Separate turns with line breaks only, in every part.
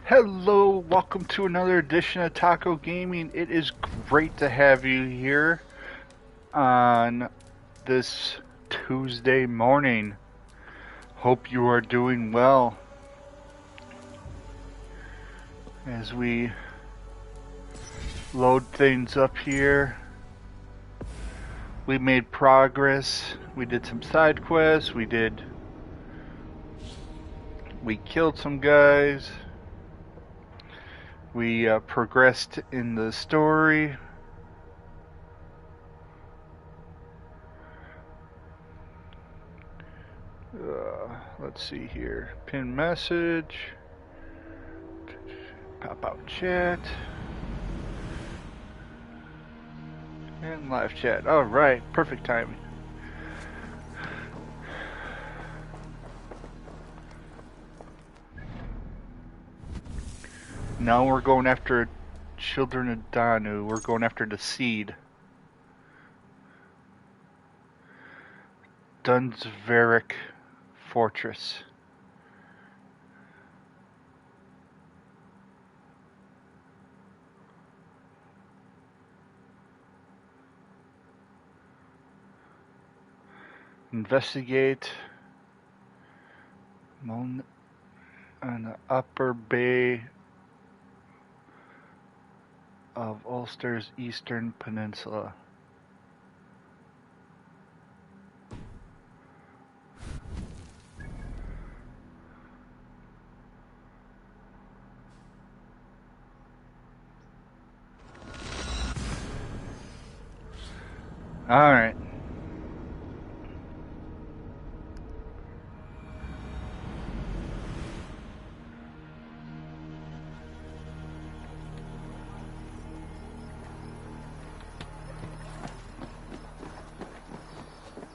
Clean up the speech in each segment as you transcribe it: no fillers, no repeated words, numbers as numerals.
Hello, welcome to another edition of Taco Gaming. It is great to have you here on this Tuesday morning. Hope you are doing well. As we load things up here, we made progress. We did some side quests. We killed some guys. We progressed in the story. Let's see here. Pin message. Pop out chat. And live chat. Alright, perfect timing. Now we're going after Children of Danu. We're going after the seed. Dunsveric Fortress. Investigate on the upper bay of Ulster's eastern peninsula. Alright.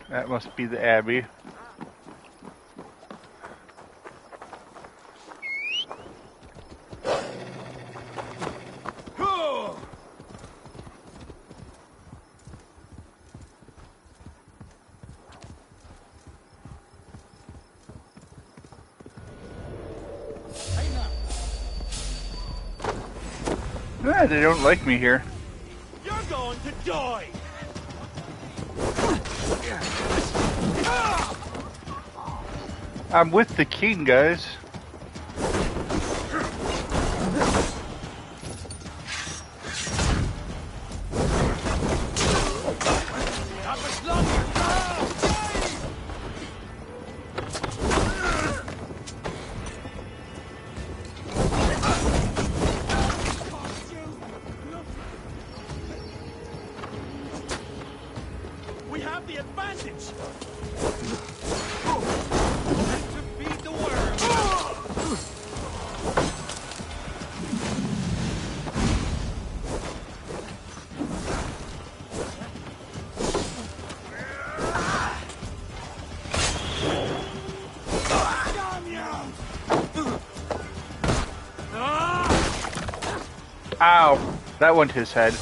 That must be the Abbey. They don't like me here.
You're going to die!
I'm with the king, guys.
We have the advantage!
Ow! That went his head.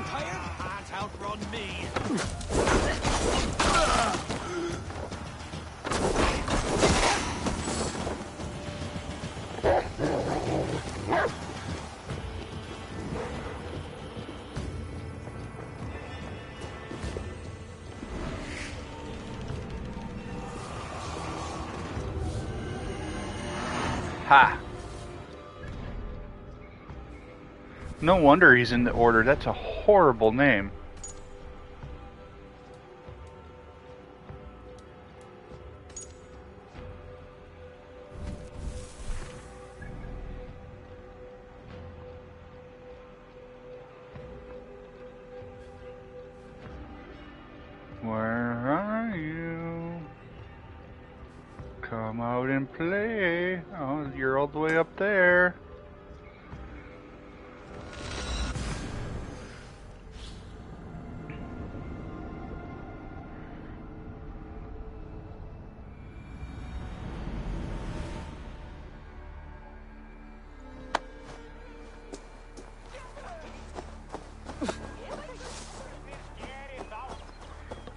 Can't outrun me!
Ha! No wonder he's in the order. That's a horrible name. Where are you? Come out and play. Oh, you're all the way up there.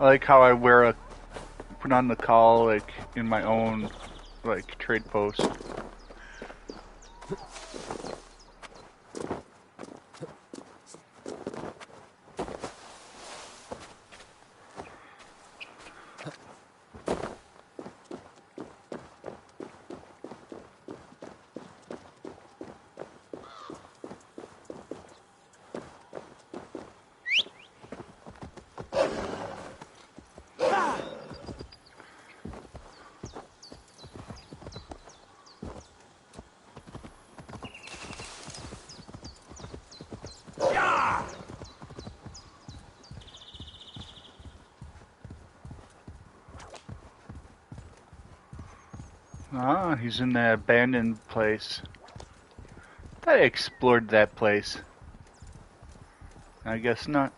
I like how I put on the call like in my own like trade post. Ah, he's in that abandoned place. I explored that place. I guess not.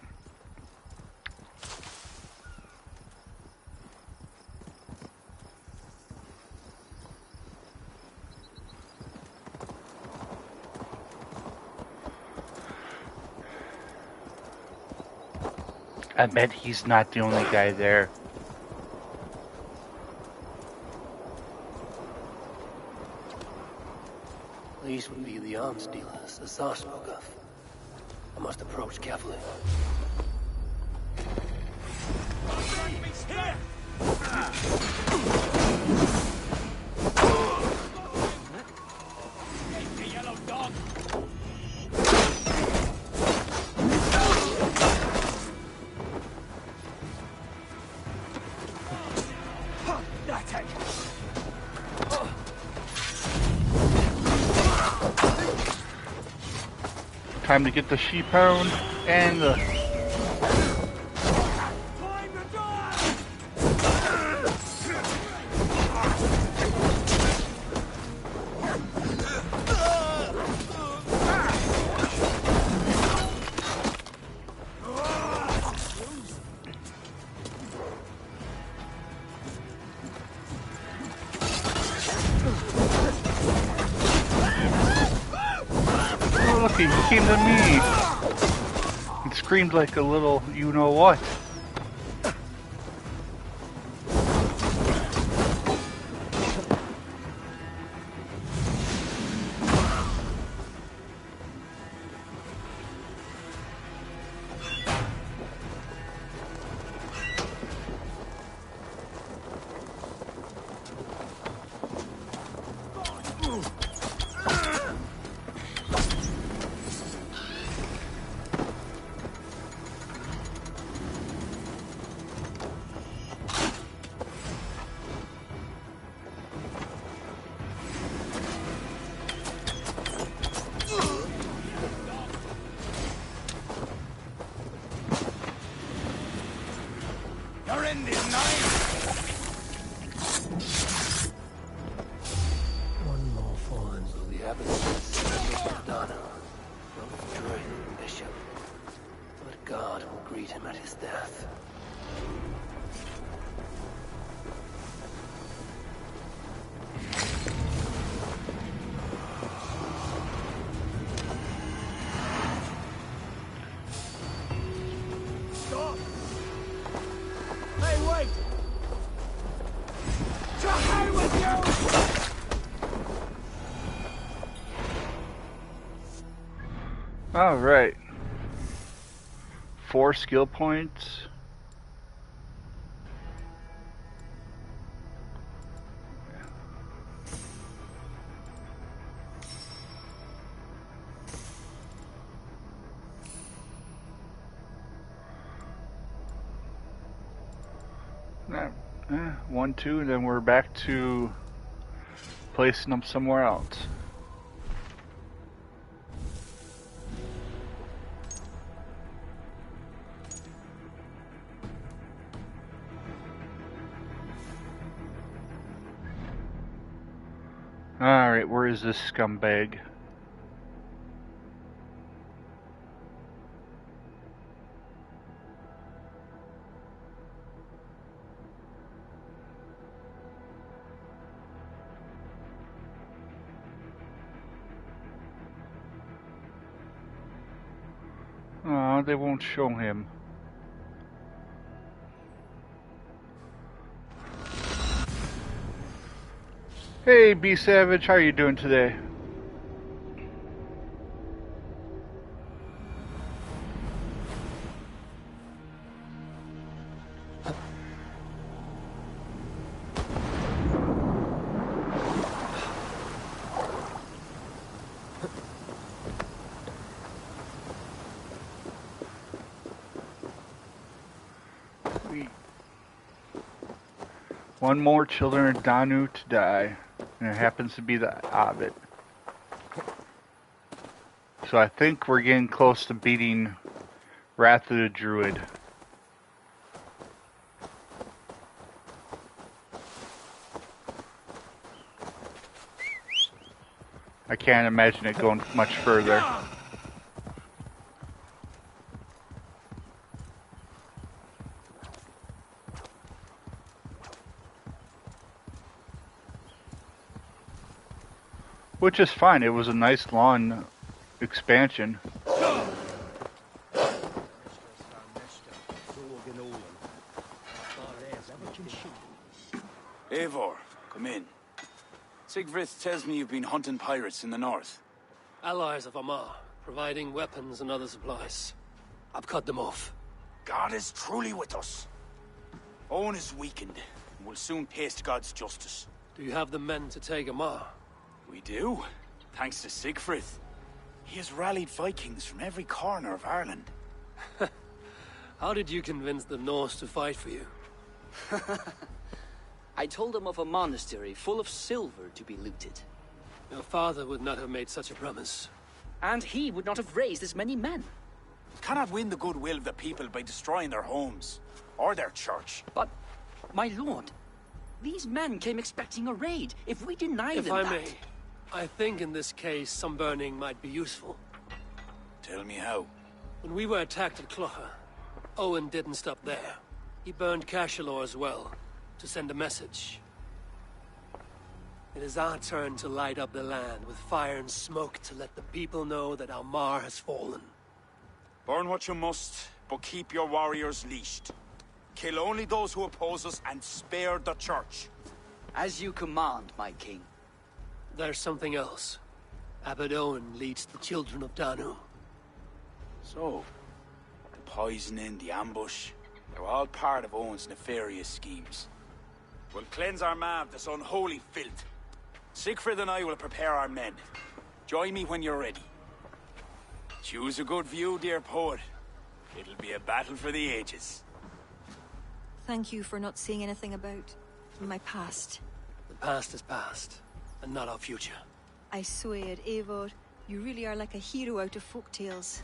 I bet he's not the only guy there.
These would be the arms dealers Azar spoke of. I must approach carefully.
Here! The yellow dog! That's it!
Time to get the sheep hound and the...
Time to die!
Oh, look, he came to me. He screamed like a little you-know-what.
Your end is nigh!
One more fallen of the abbess of Donna. Both Druid and Bishop. But God will greet him at his death.
Stop! Hey, wait! To hell with you!
Alright. 4 skill points. Nah, 1, 2, and then we're back to placing them somewhere else. Alright, where is this scumbag? Oh, they won't show him. Hey, B Savage, how are you doing today? One more children of Danu to die, and it happens to be the Ovid. So I think we're getting close to beating Wrath of the Druid. I can't imagine it going much further. Which is fine. It was a nice long expansion.
Eivor, come in. Sigfrid tells me you've been hunting pirates in the north.
Allies of Amar, providing weapons and other supplies. I've cut them off.
God is truly with us. Owen is weakened, and will soon taste God's justice.
Do you have the men to take Amar?
We do, thanks to Sigfrid. He has rallied Vikings from every corner of Ireland.
How did you convince the Norse to fight for you?
I told them of a monastery full of silver to be looted.
Your father would not have made such a promise.
And he would not have raised as many men.
Cannot win the goodwill of the people by destroying their homes, or their church.
But, my lord, these men came expecting a raid. If we deny
If
them
I
that...
may, I think in this case some burning might be useful.
Tell me how.
When we were attacked at Clougha, Owen didn't stop there. He burned Cashelor as well, to send a message. It is our turn to light up the land with fire and smoke to let the people know that Almar has fallen.
Burn what you must, but keep your warriors leashed. Kill only those who oppose us and spare the church.
As you command, my king.
There's something else. Abbot Owen leads the children of Danu.
So, the poisoning, the ambush, they're all part of Owen's nefarious schemes. We'll cleanse our ma of this unholy filth. Sigfrid and I will prepare our men. Join me when you're ready. Choose a good view, dear poet. It'll be a battle for the ages.
Thank you for not saying anything about my past.
The past is past, and not our future.
I swear, Eivor, you really are like a hero out of folk tales.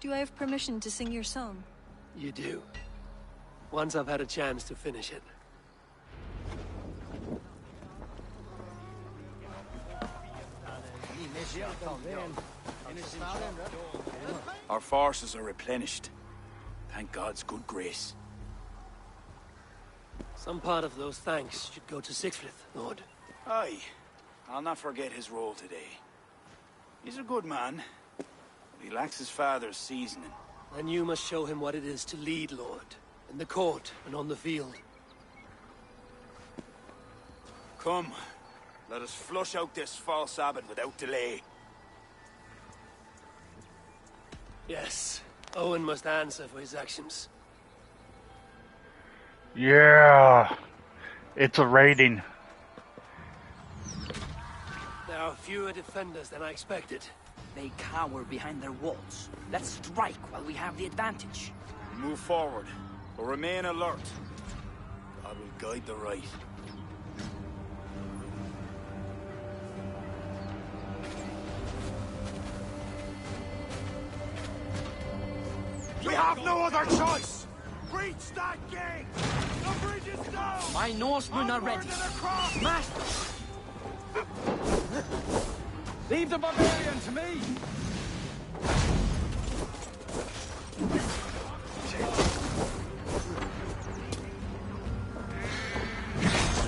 Do I have permission to sing your song?
You do. Once I've had a chance to finish it.
Our forces are replenished. Thank God's good grace.
Some part of those thanks should go to Sigfrid, Lord.
Aye, I'll not forget his role today. He's a good man, but he lacks his father's seasoning.
And you must show him what it is to lead, Lord. In the court and on the field.
Come, let us flush out this false abbot without delay.
Yes, Owen must answer for his actions.
Yeah, it's a raiding.
There are fewer defenders than I expected.
They cower behind their walls. Let's strike while we have the advantage.
Move forward, but remain alert. God will guide the right. We have no other choice! Breach that gate! The bridge is down!
My Norsemen are ready. Smash!
Leave the barbarian to me!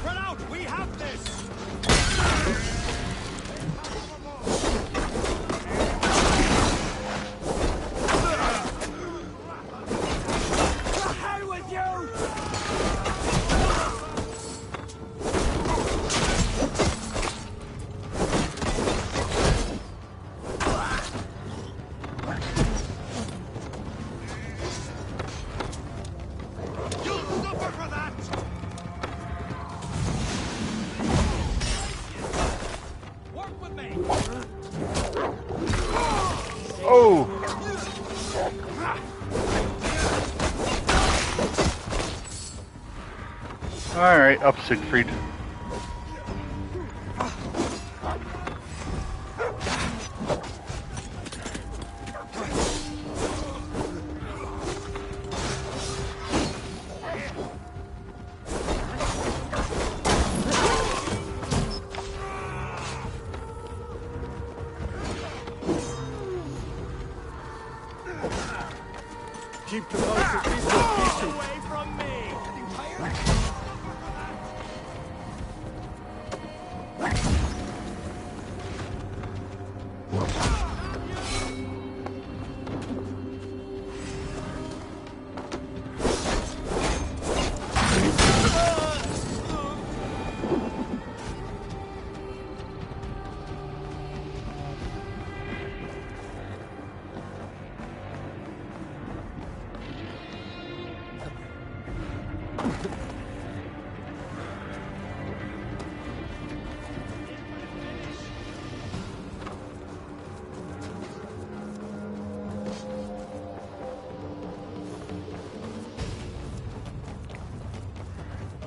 Run out! We have this! To hell with you!
Oh! Alright, up Siegfried.
Keep the most away from me.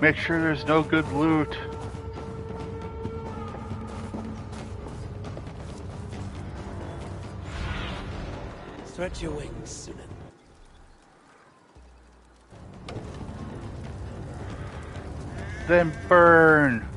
Make sure there's no good loot.
Stretch your wings, Sunan.
Then burn.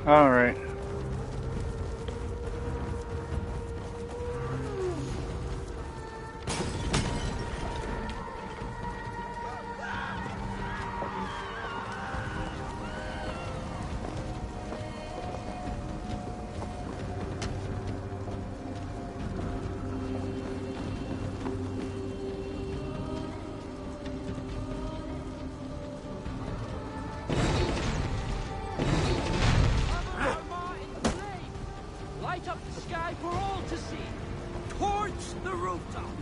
All right.
Light up the sky for all to see. Towards the rooftops.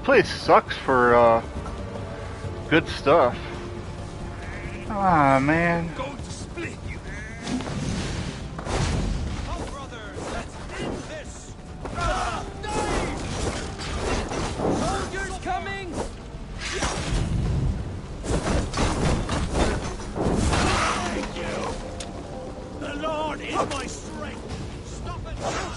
Place sucks for good stuff. Ah, man.
Going to split you. Come, brother. Let's end this.
Soldiers coming!
Thank you. The Lord is my strength. Stop and die.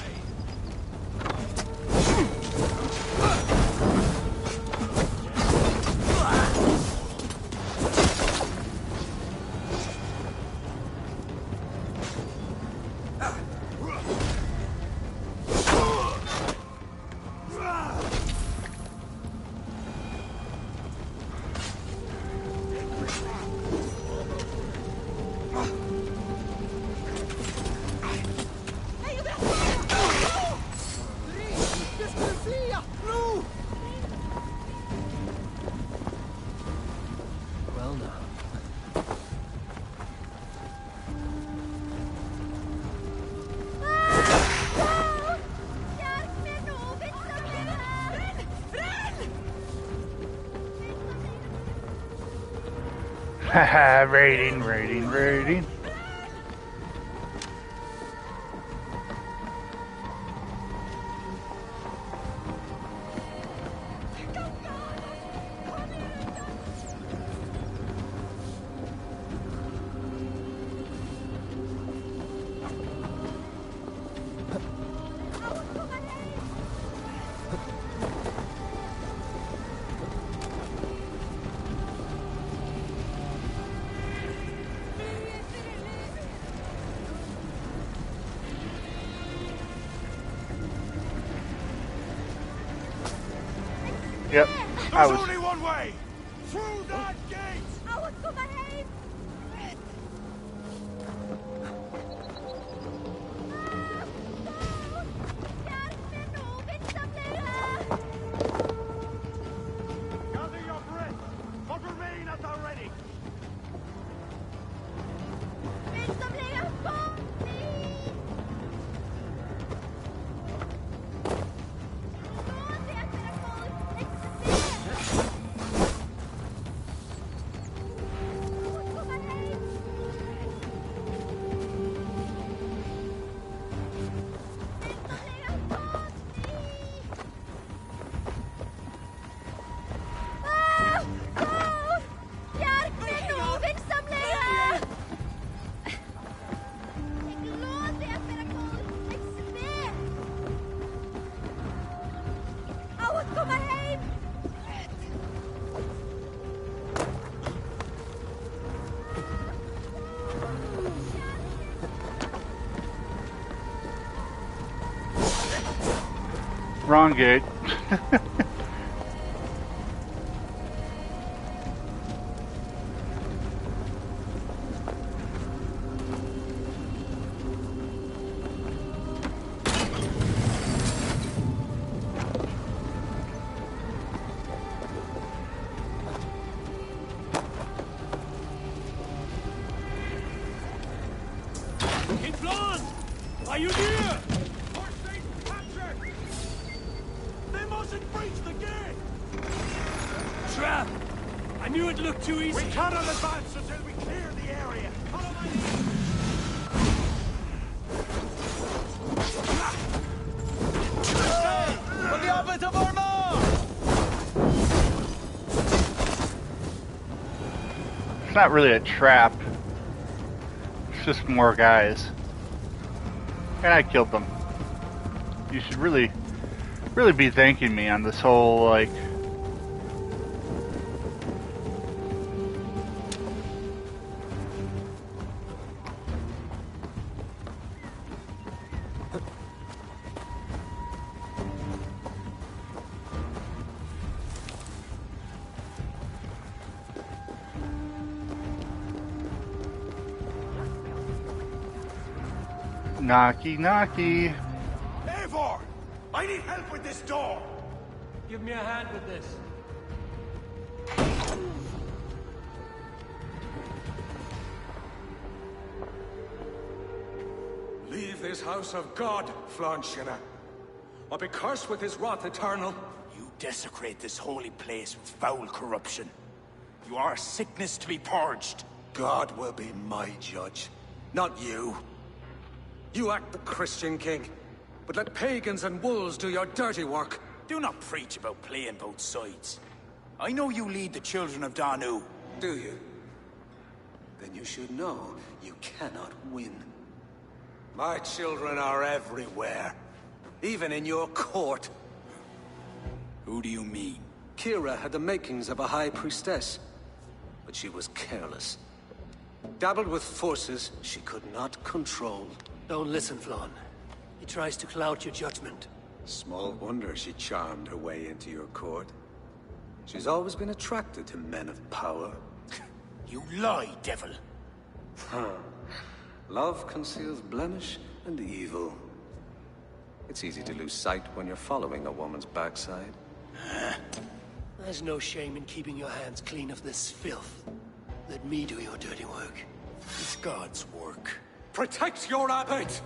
Raiding, raiding, raiding. Yep, I
There's
was.
only one way! Through that gate! Gather your breath, but remain at the ready!
Wrong gate.
King Blanc! Are you near? Our state's captured! They mustn't breach the gate!
Trap! I knew it looked too easy.
We cannot advance until we clear the area! Follow my lead!
For the Abbot of Armagh!
It's not really a trap. It's just more guys. And I killed them. You should really be thanking me on this whole, like... Knocky, knocky.
Eivor! I need help with this door!
Give me a hand with this.
Leave this house of God, Flanchina, or be cursed with his wrath eternal.
You desecrate this holy place with foul corruption. You are a sickness to be purged.
God will be my judge, not you. You act the Christian king, but let pagans and wolves do your dirty work.
Do not preach about playing both sides. I know you lead the children of Danu.
Do you? Then you should know you cannot win. My children are everywhere, even in your court.
Who do you mean?
Kira had the makings of a high priestess, but she was careless. Dabbled with forces she could not control.
Don't listen, Flan. He tries to cloud your judgment.
Small wonder she charmed her way into your court. She's always been attracted to men of power.
You lie, devil.
Love conceals blemish and evil. It's easy to lose sight when you're following a woman's backside.
There's no shame in keeping your hands clean of this filth. Let me do your dirty work.
It's God's work.
Protect your abbot!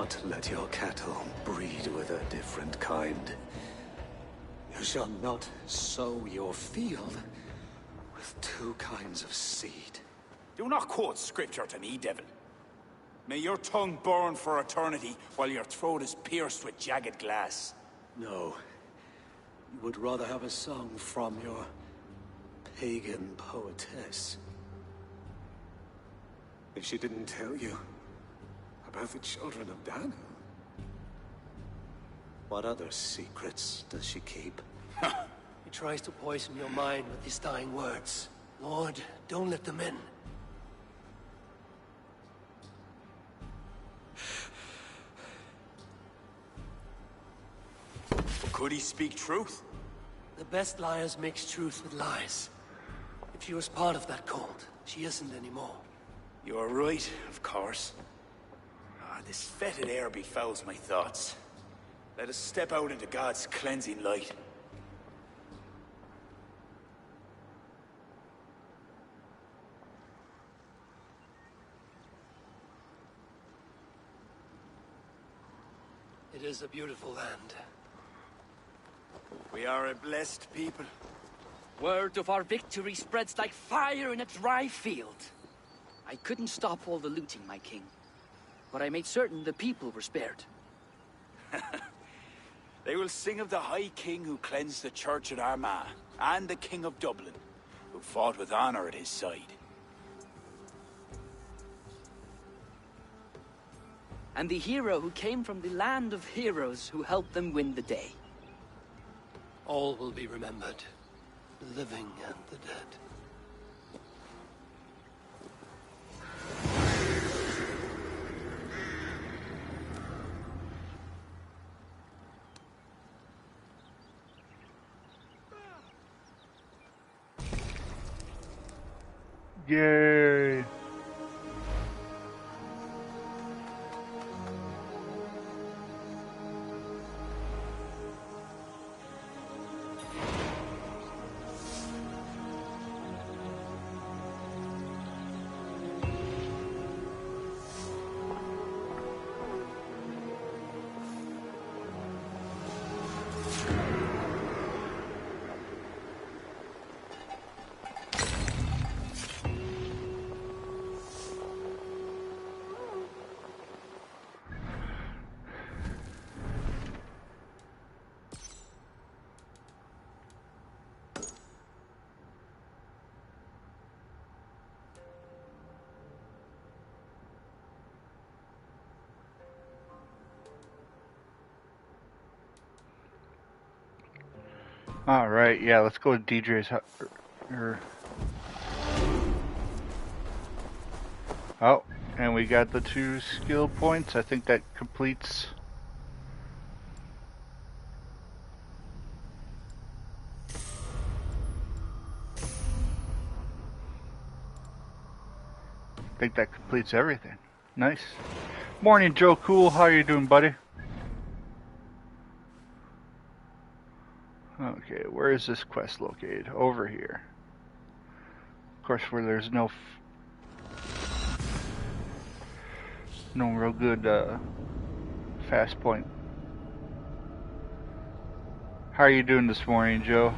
not let your cattle breed with a different kind. You shall not sow your field with two kinds of seed.
Do not quote scripture to me, devil. May your tongue burn for eternity while your throat is pierced with jagged glass.
No. You would rather have a song from your pagan poetess. If she didn't tell you about the children of Dan, what other secrets does she keep?
He tries to poison your mind with his dying words. Lord, don't let them in.
Could he speak truth?
The best liars mix truth with lies. If she was part of that cult, she isn't anymore.
You are right, of course. This fetid air befouls my thoughts. Let us step out into God's cleansing light.
It is a beautiful land.
We are a blessed people.
Word of our victory spreads like fire in a dry field. I couldn't stop all the looting, my king. But I made certain the people were spared.
They will sing of the High King who cleansed the church at Armagh, and the King of Dublin, who fought with honor at his side.
And the hero who came from the land of heroes who helped them win the day.
All will be remembered. The living and the dead.
Yay! All right, yeah, let's go to DJ's house. Oh, and we got the 2 skill points. I think that completes. I think that completes everything. Nice. Morning, Joe Cool. How you doing, buddy? Okay, where is this quest located? Over here. Of course, where there's no real good fast point. How are you doing this morning, Joe?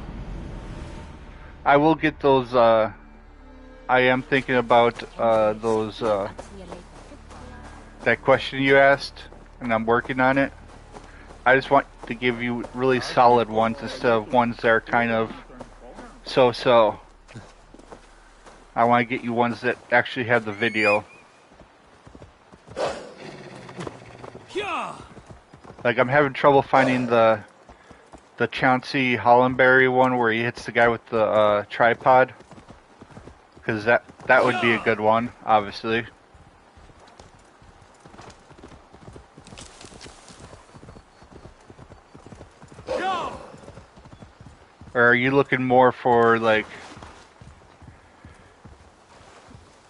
I will get those. I am thinking about those. That question you asked, and I'm working on it. I just want to give you really solid ones instead of ones that are kind of so-so. I want to get you ones that actually have the video. Like, I'm having trouble finding the Chauncey Hollenberry one where he hits the guy with the tripod. Because that would be a good one, obviously. Or are you looking more for, like,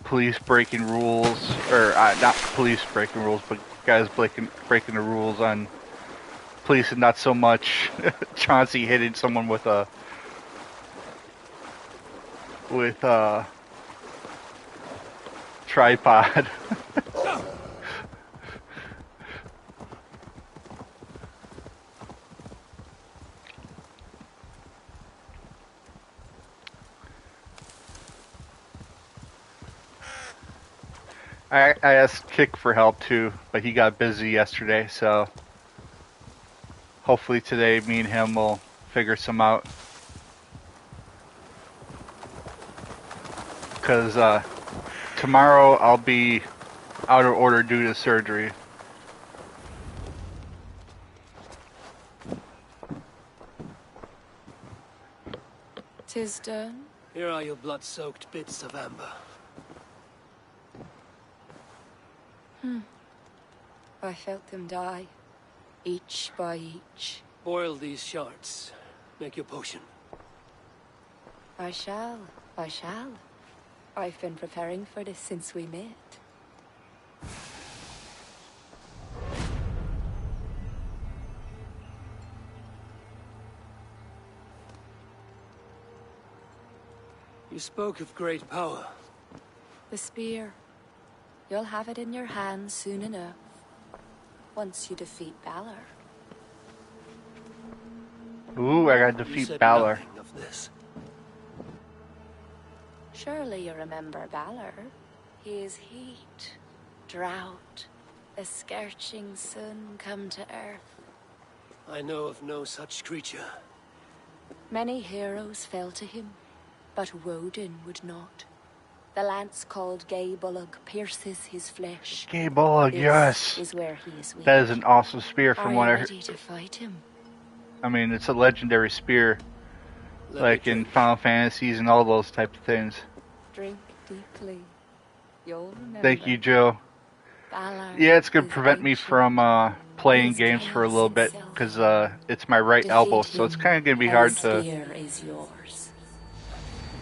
police breaking rules? Or, not police breaking rules, but guys breaking the rules on police and not so much Chauncey hitting someone with a tripod. I asked Kick for help too, but he got busy yesterday, so hopefully today me and him will figure some out. Because tomorrow I'll be out of order due to surgery.
"'Tis done."
Here are your blood-soaked bits of amber.
I felt them die, each by each.
Boil these shards. Make your potion.
I shall. I've been preparing for this since we met.
You spoke of great power.
The spear. You'll have it in your hands soon enough. Once you defeat Balor.
Ooh, I gotta
You
defeat
said
Balor.
nothing of this.
Surely you remember Balor. His heat, drought, a scorching sun come to earth.
I know of no such creature.
Many heroes fell to him, but Woden would not. The lance called Gay Bullock pierces his flesh.
Gay Bullock,
This
yes.
is where he is weak.
That is an awesome spear from
Are
what
you
I heard.
ready to fight him?
I mean, it's a legendary spear,
Let
like
me
in
drink.
Final Fantasies and all those type of things.
Drink deeply. You'll remember.
Thank you, Joe.
Balor
Yeah, it's gonna
is
prevent me
ancient.
from playing
His
games for a little bit
chaos
because
itself.
it's my right elbow,
Defeat
so it's
him,
kind of gonna be
and
hard
the
to.
spear is yours.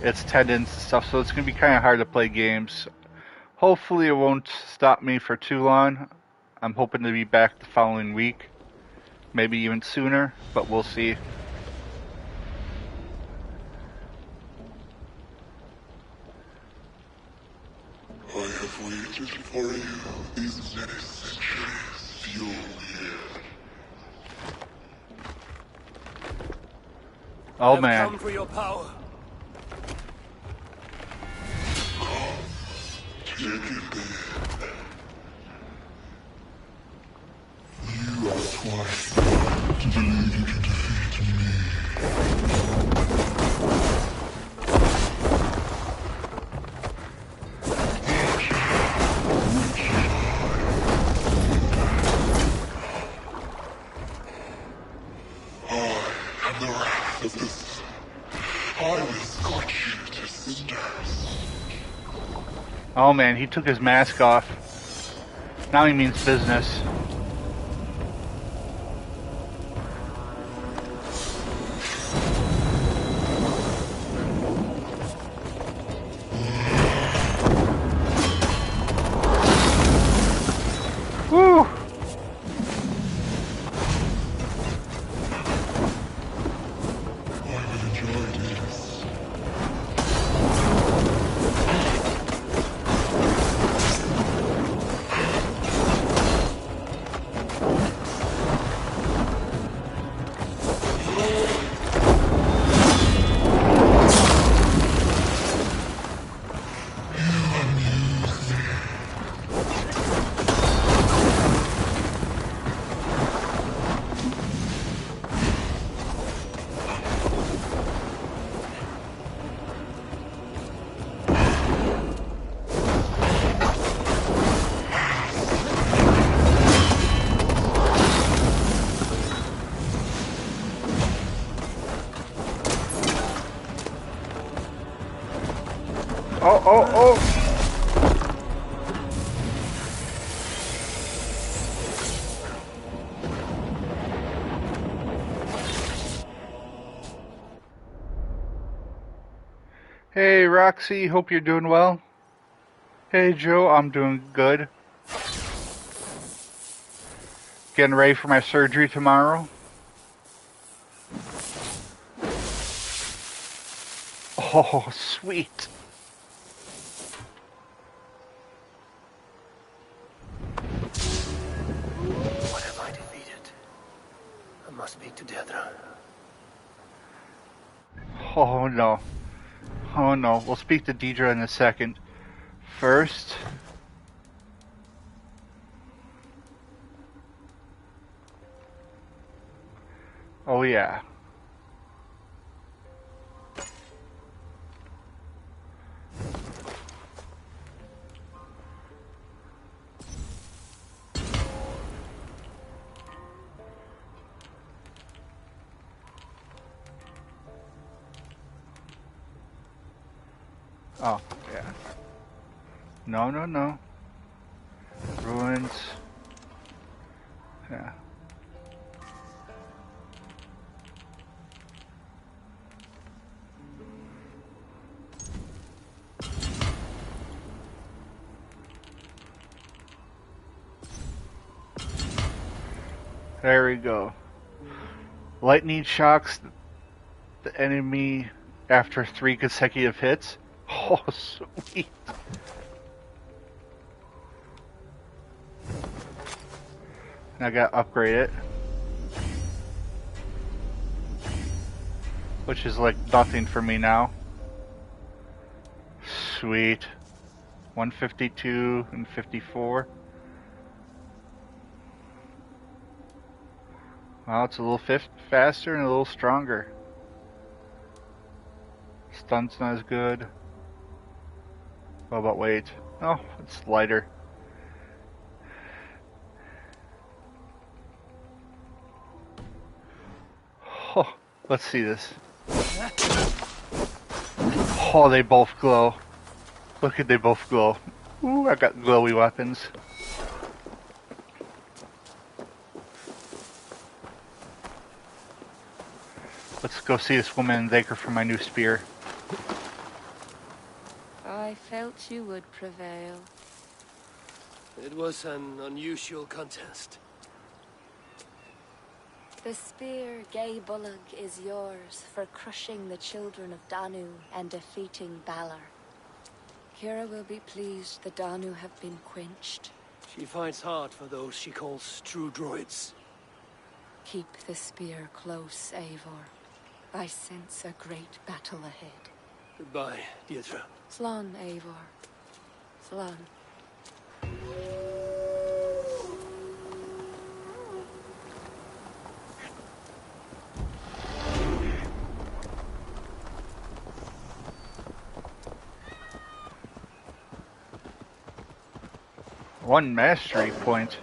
It's tendons and stuff, so it's gonna be kind of hard to play games. Hopefully, it won't stop me for too long. I'm hoping to be back the following week, maybe even sooner, but we'll see.
I have waited for you these many centuries, Fjolnir.
Oh
I've
man.
come for your power.
Take it then. You are twice to believe you can defeat me. I am the wrath of this. I will scorch you to cinders.
Oh man, he took his mask off. Now he means business. Woo!
I will enjoy this.
Oh, oh, oh! Hey, Roxy, hope you're doing well. Hey, Joe, I'm doing good. Getting ready for my surgery tomorrow. Oh, sweet.
What have I defeated? I must speak to Dedra.
Oh, no. Oh, no. We'll speak to Deidre in a second. First, Oh yeah. Oh, yeah. No, no, no. Ruins. Yeah. There we go. Lightning shocks the enemy after 3 consecutive hits. Oh, sweet. I gotta upgrade it. Which is like nothing for me now. Sweet. 152 and 54. Well, it's a little faster and a little stronger. Stun's not as good. What about weight? Oh, it's lighter. Oh, let's see this. Oh, they both glow. Look at they both glow. Ooh, I got glowy weapons. Let's go see this woman and thank her for my new spear.
I felt you would prevail.
It was an unusual contest.
The spear, Gay Bullock, is yours for crushing the children of Danu and defeating Balor. Kira will be pleased the Danu have been quenched.
She fights hard for those she calls true droids.
Keep the spear close, Eivor. I sense a great battle ahead.
Goodbye, Deirdre.
Slán, Eivor. Slán.
One mastery point.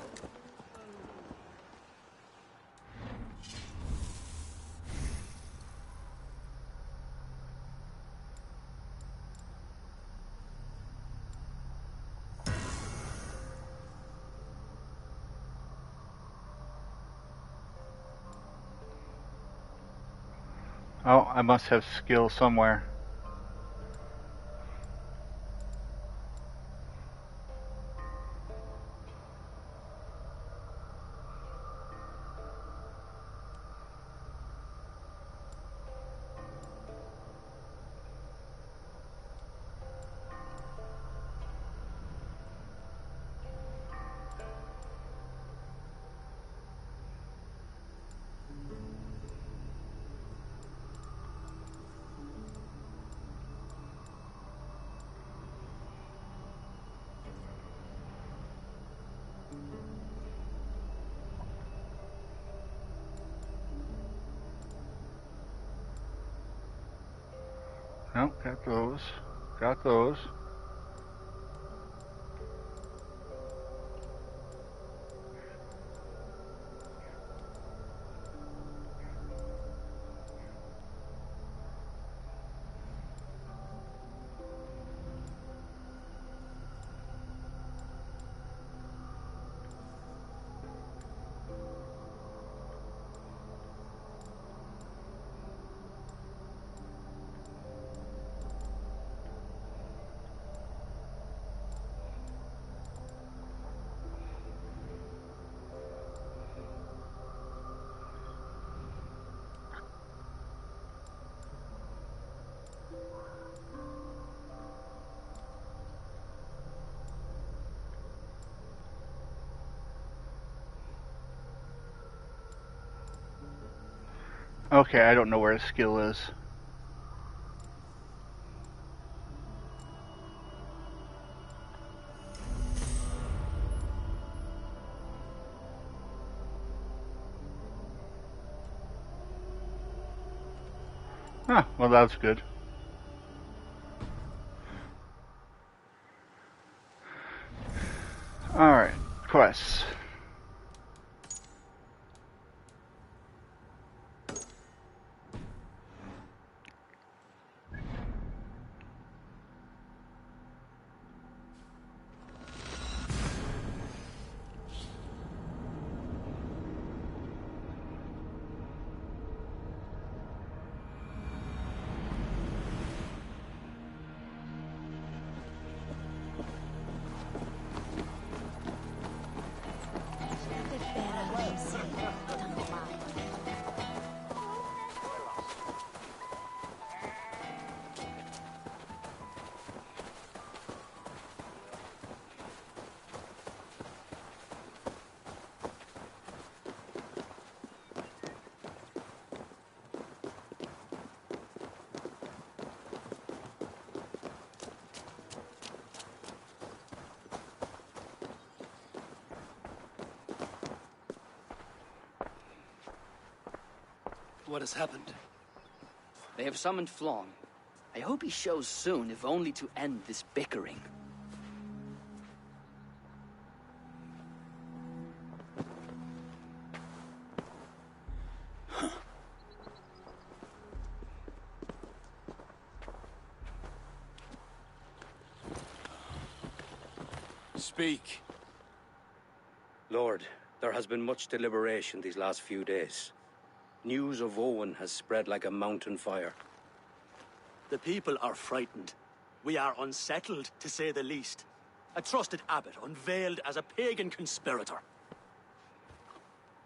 Oh, I must have skill somewhere. Nope, got those. Got those. Okay, I don't know where the skill is. Huh, well, that's good. Alright, quests.
What has happened?
They have summoned Flawn. I hope he shows soon, if only to end this bickering.
Speak.
Lord, there has been much deliberation these last few days. News of Owen has spread like a mountain fire.
The people are frightened. We are unsettled, to say the least. A trusted abbot unveiled as a pagan conspirator.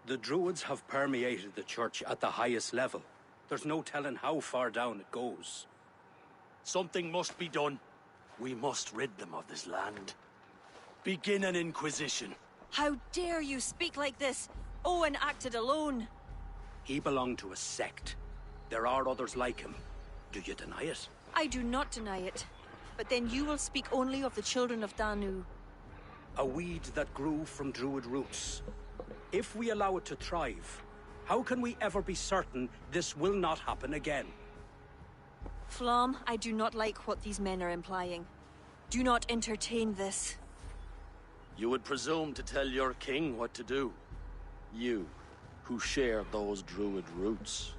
The Druids have permeated the church at the highest level. There's no telling how far down it goes.
Something must be done. We must rid them of this land. Begin an inquisition.
How dare you speak like this? Owen acted alone.
He belonged to a sect. There are others like him. Do you deny it?
I do not deny it. But then you will speak only of the children of Danu.
A weed that grew from Druid roots. If we allow it to thrive, how can we ever be certain this will not happen again?
Flom, I do not like what these men are implying. Do not entertain this.
You would presume to tell your king what to do. You, who share those druid roots.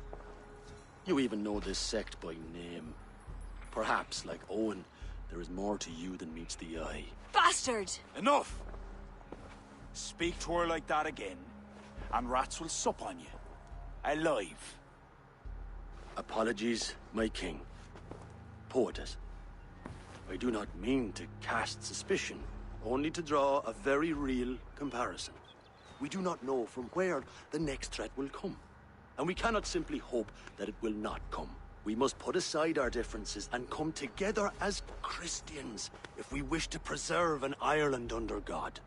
You even know this sect by name. Perhaps, like Owen, there is more to you than meets the eye.
Bastard!
Enough! Speak to her like that again, and rats will sup on you. Alive.
Apologies, my king. Poetess. I do not mean to cast suspicion, only to draw a very real comparison. We do not know from where the next threat will come, and we cannot simply hope that it will not come. We must put aside our differences and come together as Christians if we wish to preserve an Ireland under God.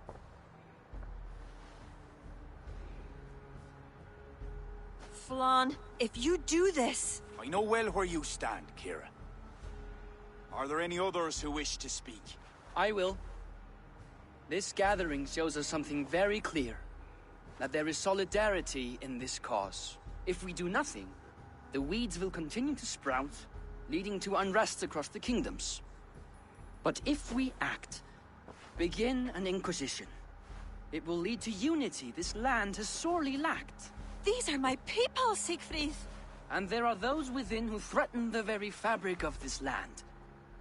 Flan, if you do this...
I know well where you stand, Kira. Are there any others who wish to speak?
I will. This gathering shows us something very clear. That there is solidarity in this cause. If we do nothing, the weeds will continue to sprout, leading to unrest across the kingdoms. But if we act, begin an inquisition, it will lead to unity this land has sorely lacked.
These are my people, Siegfried!
And there are those within who threaten the very fabric of this land.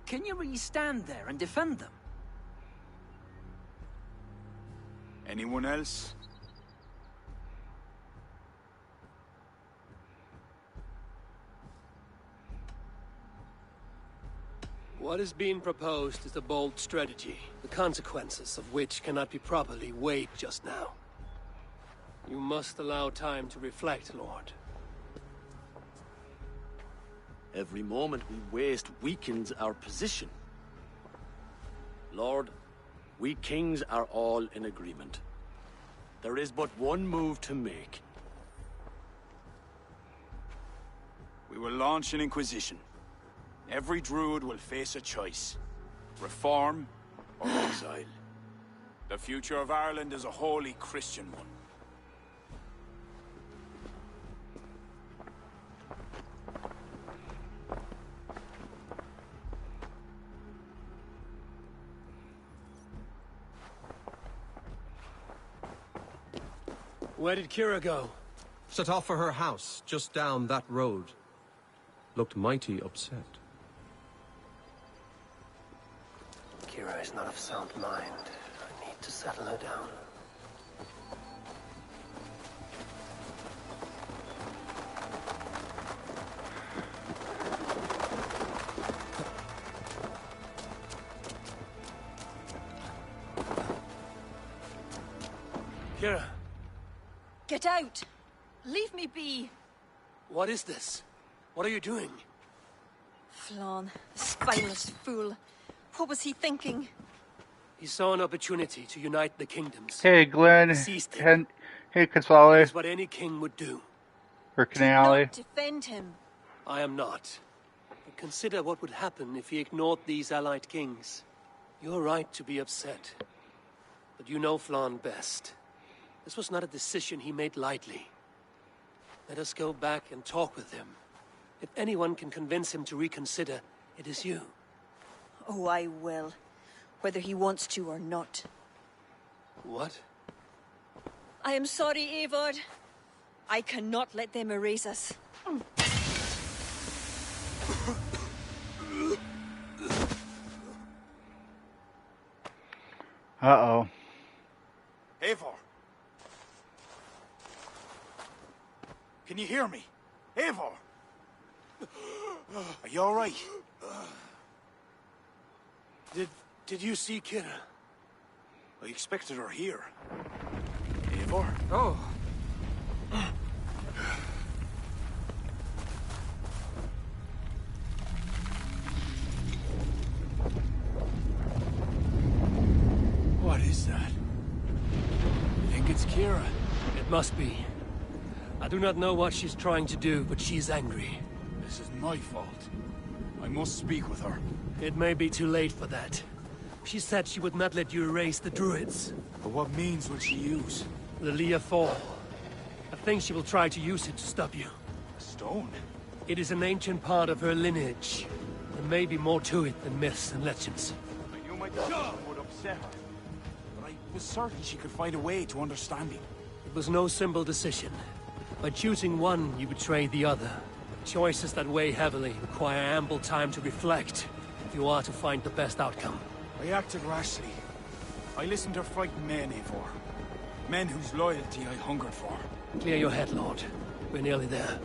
Can you really stand there and defend them?
Anyone else?
What is being proposed is a bold strategy, the consequences of which cannot be properly weighed just now. You must allow time to reflect, Lord.
Every moment we waste weakens our position. Lord, we kings are all in agreement. There is but one move to make.
We will launch an inquisition. Every druid will face a choice. Reform or exile. The future of Ireland is a wholly Christian one.
Where did Kira go?
Set off for her house, just down that road. Looked mighty upset.
Kira is not of sound mind. I need to settle her down. Kira.
Get out! Leave me be!
What is this? What are you doing?
Flann, the spineless fool. What was he thinking?
He saw an opportunity to unite the kingdoms.
Hey, Glenn.
Seized him.
Hey, Casale.
It's what any king would do.
Or
Do
Canale.
not defend him.
I am not. But consider what would happen if he ignored these allied kings. You're right to be upset. But you know Flann best. This was not a decision he made lightly. Let us go back and talk with him. If anyone can convince him to reconsider, it is you.
Oh, I will. Whether he wants to or not.
What?
I am sorry, Eivor. I cannot let them erase us.
Uh-oh.
Eivor! Can you hear me? Eivor! Are you alright? Did you see Kira? I expected her here. Eivor?
Oh.
What is that? You think it's Kira?
It must be. I do not know what she's trying to do, but she's angry.
This is my fault. I must speak with her.
It may be too late for that. She said she would not let you erase the druids.
But what means will she use?
The Leah Fall. I think she will try to use it to stop you.
A stone?
It is an ancient part of her lineage. There may be more to it than myths and legends.
I knew my decision would upset her. But I was certain she could find a way to understanding.
It was no simple decision. By choosing one, you betray the other. Choices that weigh heavily require ample time to reflect if you are to find the best outcome.
I acted rashly. I listened to frightened men, Eivor. Men whose loyalty I hungered for.
Clear your head, Lord. We're nearly there.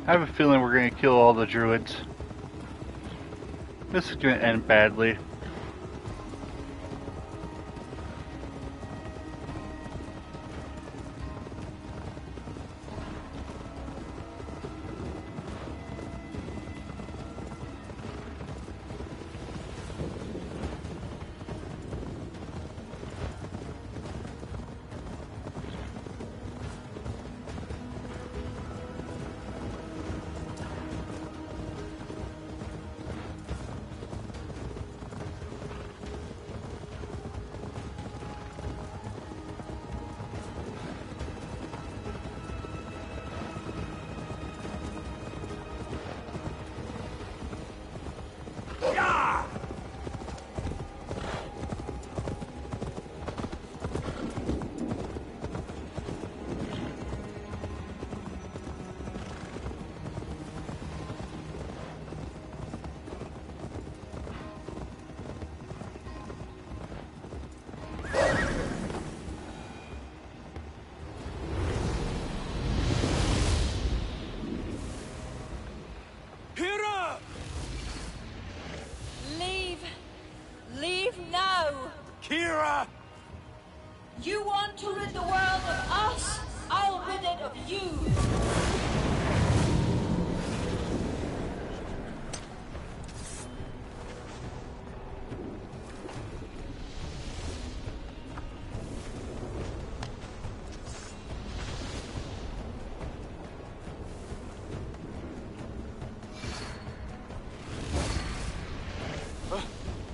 I have a feeling we're going to kill all the druids. This is going to end badly.
Kira!
You want to rid the world of us? I'll rid it of you!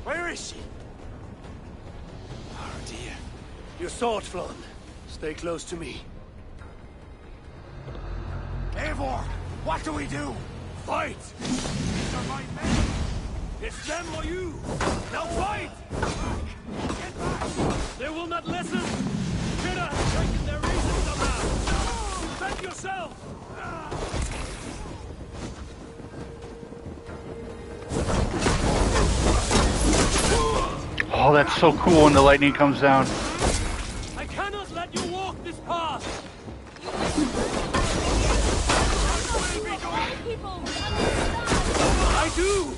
Where is she? Oh dear.
Your sword, Flann. Stay close to me.
Eivor! What do we do? Fight! These are my men! It's them or you! Now fight! Get back!
They will not listen! Kira has taken their reason somehow! Defend yourself!
Oh, that's so cool when the lightning comes down.
I cannot let you walk this path! I do!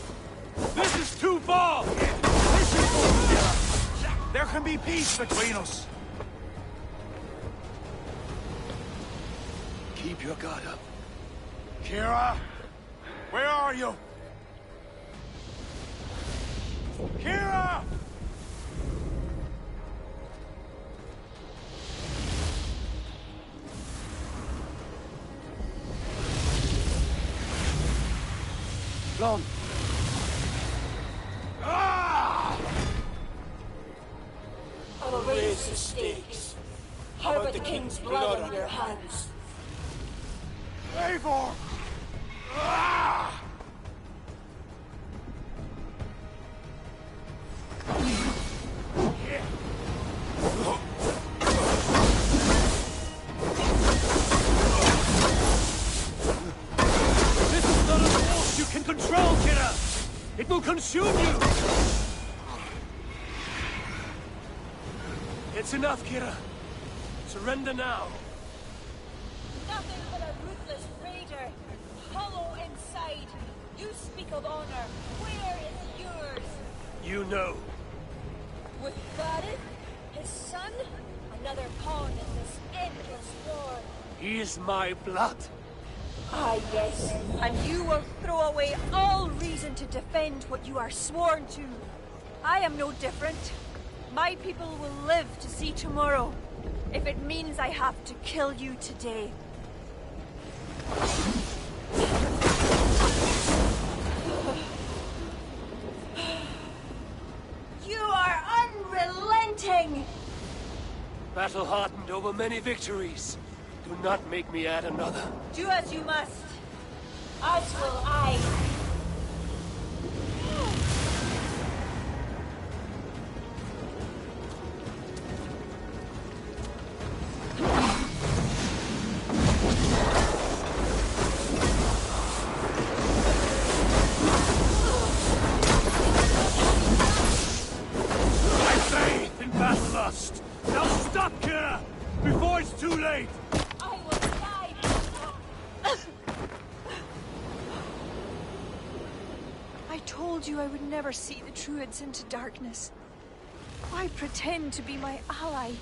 This is too far!
There can be peace between us.
Keep your guard up.
Kira! Where are you? Kira!
Blonde.
I'll raise the stakes. How about the king's blood on your hands?
Eivor!
This is not a force you can control, Kira! It will consume you! It's enough, Kira. Surrender now.
Nothing but a ruthless raider. Hollow inside. You speak of honor. Where is yours?
You know.
With Varith, his son, another pawn in this endless war.
He is my blood.
Ah, yes. And you will throw away all reason to defend what you are sworn to. I am no different. My people will live to see tomorrow, if it means I have to kill you today. You are unrelenting!
Battle-hardened over many victories. Do not make me add another.
Do as you must. As will I.
Now stop, Kira! Before it's too late!
I will die!
I told you I would never see the Druids into darkness. Why pretend to be my ally?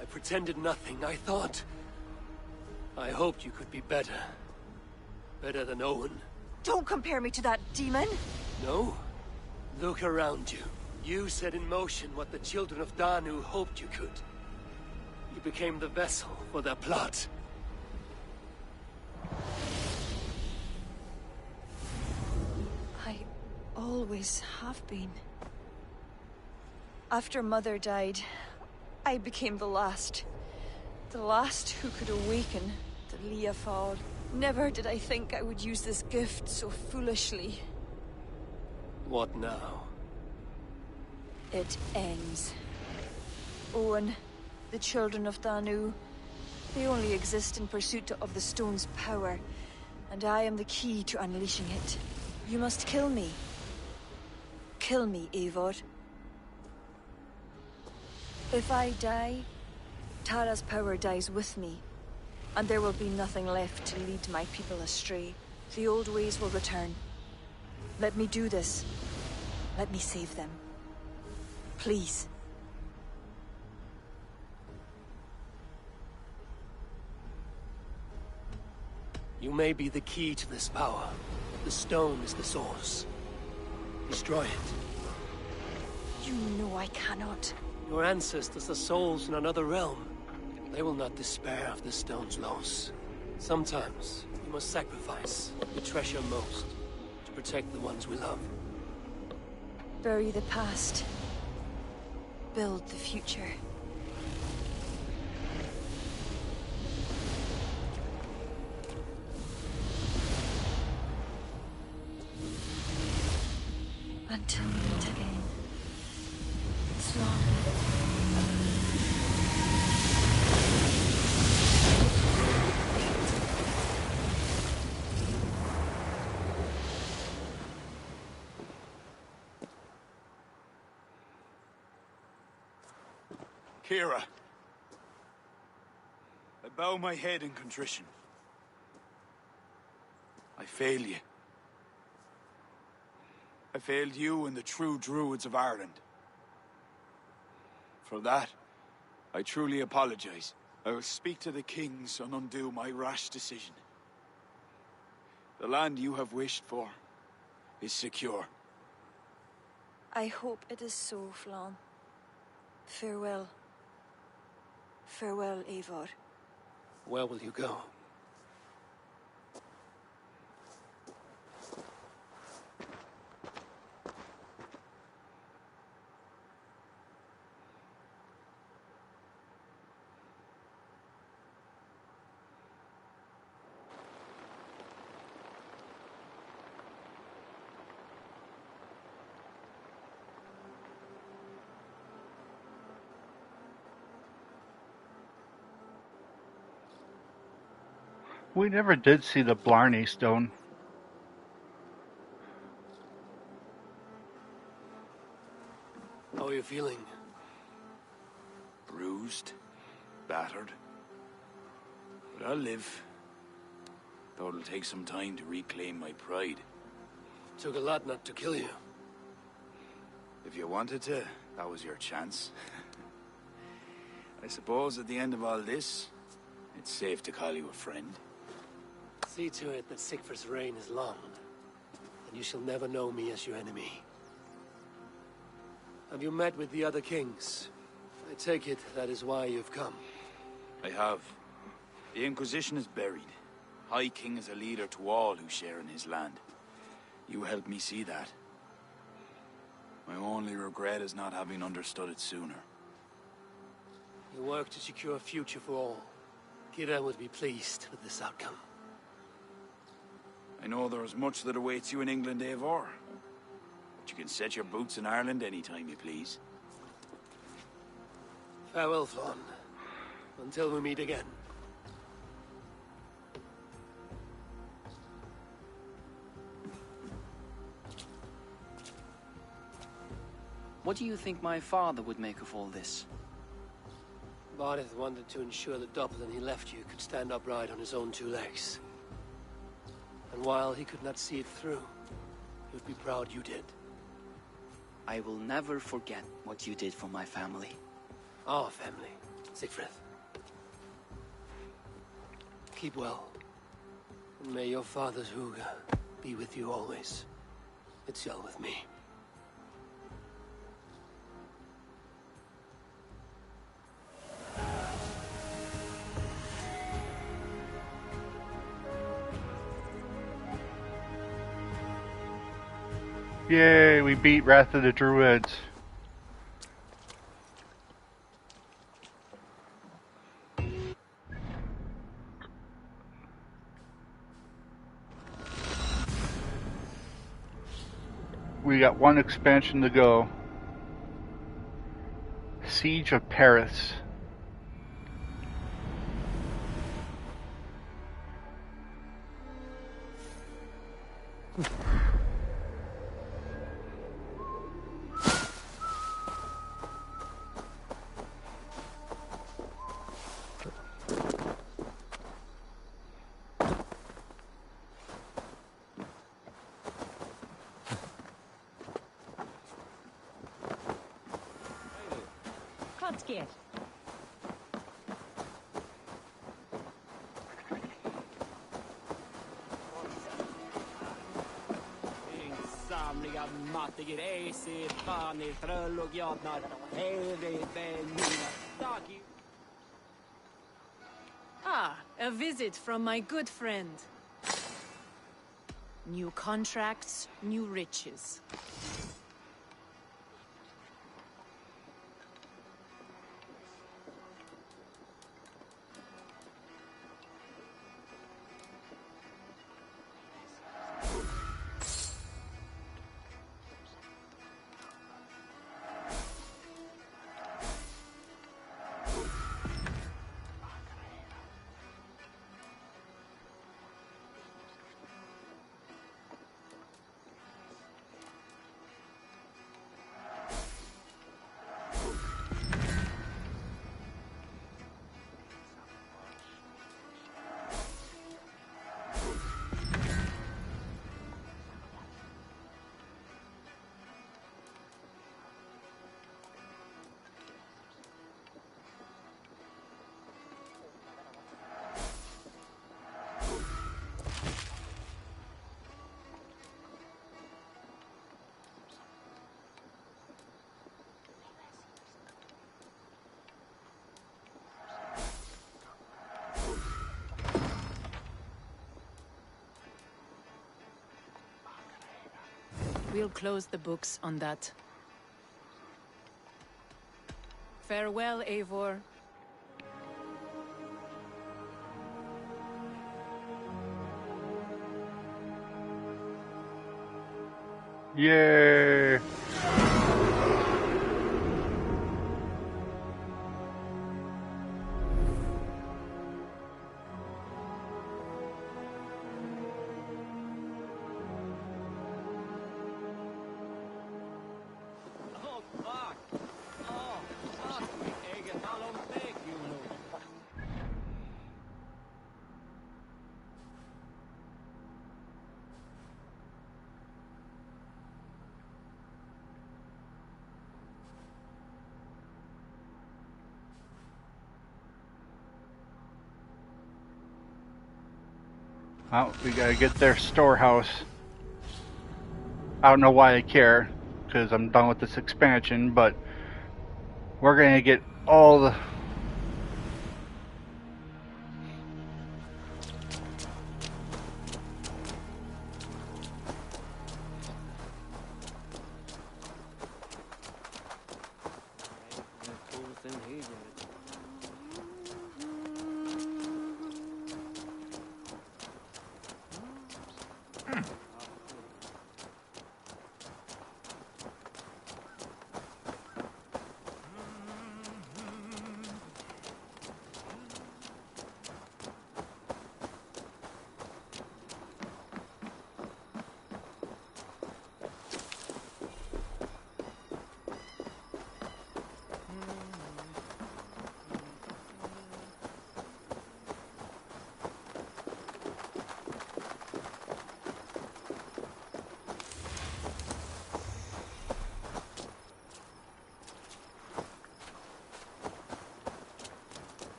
I pretended nothing. I thought... I hoped you could be better. Better than Owen.
Don't compare me to that demon!
No? Look around you. You set in motion what the children of Danu hoped you could. You became the vessel for their plot.
I always have been. After Mother died, I became the last. The last who could awaken the Leafard. Never did I think I would use this gift so foolishly.
What now?
It ends. Owen, the children of Danu, they only exist in pursuit of the stone's power, and I am the key to unleashing it. You must kill me. Kill me, Eivor. If I die, Tara's power dies with me, and there will be nothing left to lead my people astray. The old ways will return. Let me do this. Let me save them. Please.
You may be the key to this power. The stone is the source. Destroy it.
You know I cannot.
Your ancestors are souls in another realm. They will not despair of the stone's loss. Sometimes, you must sacrifice what we treasure most to protect the ones we love.
Bury the past. Build the future.
Kira, I bow my head in contrition. I fail you. I failed you and the true druids of Ireland. For that, I truly apologize. I will speak to the kings and undo my rash decision. The land you have wished for is secure.
I hope it is so, Flann. Farewell. Farewell, Eivor.
Where will you go?
We never did see the Blarney Stone.
How are you feeling?
Bruised, battered. But I'll live. Though it'll take some time to reclaim my pride.
Took a lot not to kill you.
If you wanted to, that was your chance. I suppose at the end of all this, it's safe to call you a friend.
See to it that Sigfrid's reign is long, and you shall never know me as your enemy. Have you met with the other kings? I take it that is why you've come.
I have. The Inquisition is buried. High King is a leader to all who share in his land. You helped me see that. My only regret is not having understood it sooner.
You work to secure a future for all. Kira would be pleased with this outcome.
I know there is much that awaits you in England, Eivor. But you can set your boots in Ireland anytime you please.
Farewell, Flann. Until we meet again.
What do you think my father would make of all this?
Barneth wanted to ensure that Dublin he left you could stand upright on his own two legs. And while he could not see it through, he would be proud you did.
I will never forget what you did for my family.
Our family, Sigfrid. Keep well. And may your father's Huga be with you always. It's well with me.
Yay, we beat Wrath of the Druids. We got one expansion to go. Siege of Paris.
Kotskir.
Samliga mattiger, esi, fanir, tröll och jadnar, hevri, benina, dagi.
Ah, a visit from my good friend. New contracts, new riches. We'll close the books on that. Farewell, Eivor.
Yay!
Oh, fuck! Oh, fuck! Jeg taler om deg, Juno.
Oh, we gotta get their storehouse. I don't know why I care, because I'm done with this expansion, but we're gonna get all the...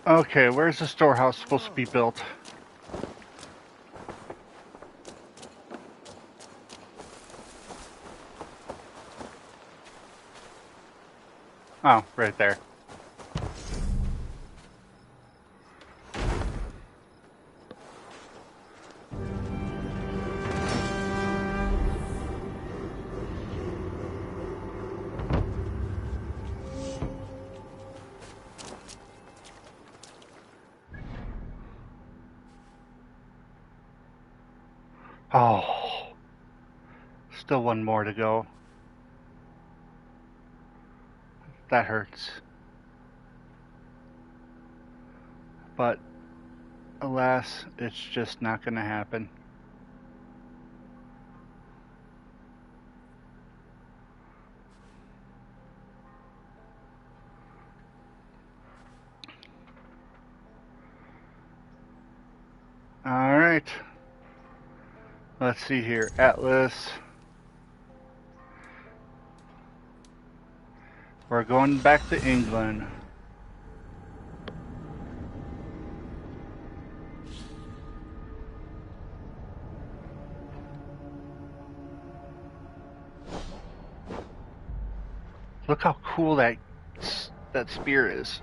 Okay, where's the storehouse supposed to be built? Oh, right there. Oh, still one more to go. That hurts. But alas, it's just not going to happen. All right. Let's see here. Atlas. We're going back to England. Look how cool that spear is.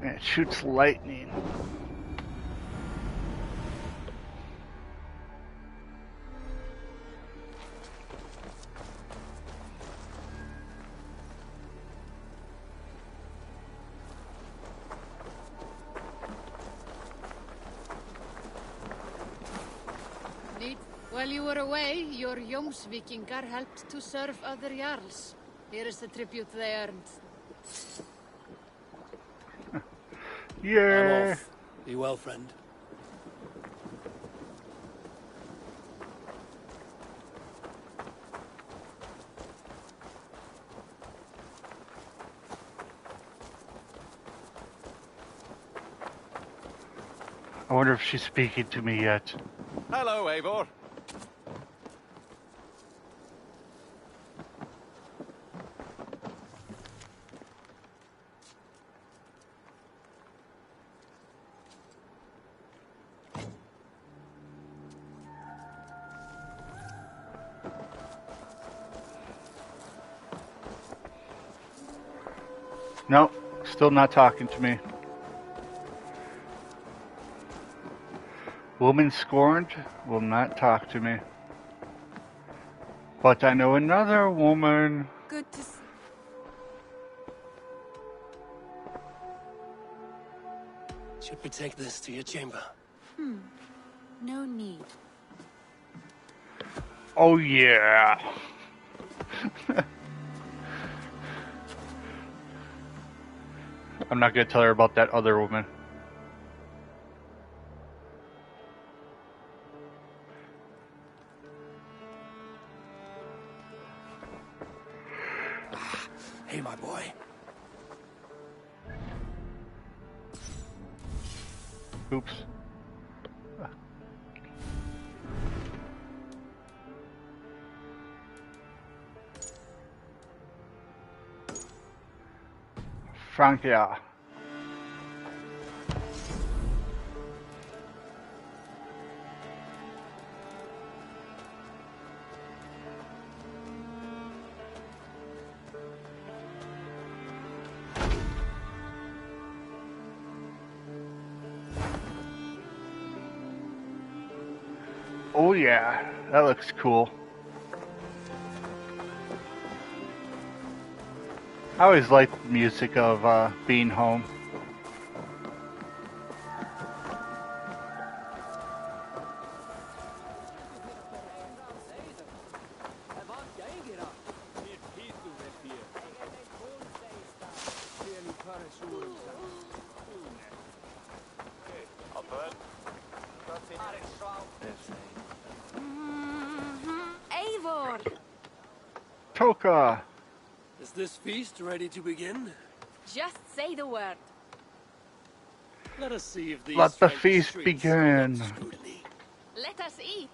And it shoots lightning.
While you were away, your Jómsvíkingar helped to serve other Jarls. Here is the tribute they earned.
Yeah.
I'm off. Be well, friend.
I wonder if she's speaking to me yet.
Hello, Eivor.
Nope, still not talking to me. Woman scorned will not talk to me. But I know another woman.
Good to see.
Should we take this to your chamber?
No need.
Oh yeah. I'm not gonna tell her about that other woman.
Hey, my boy.
Oops. Francia. Oh yeah, that looks cool. I always liked the music of being home.
Eivor!
Toka!
Is this feast ready to begin?
Just say the word.
Let us see if these
Let the
Frankish
feast
streets
begin.
stand scrutiny.
Let us eat.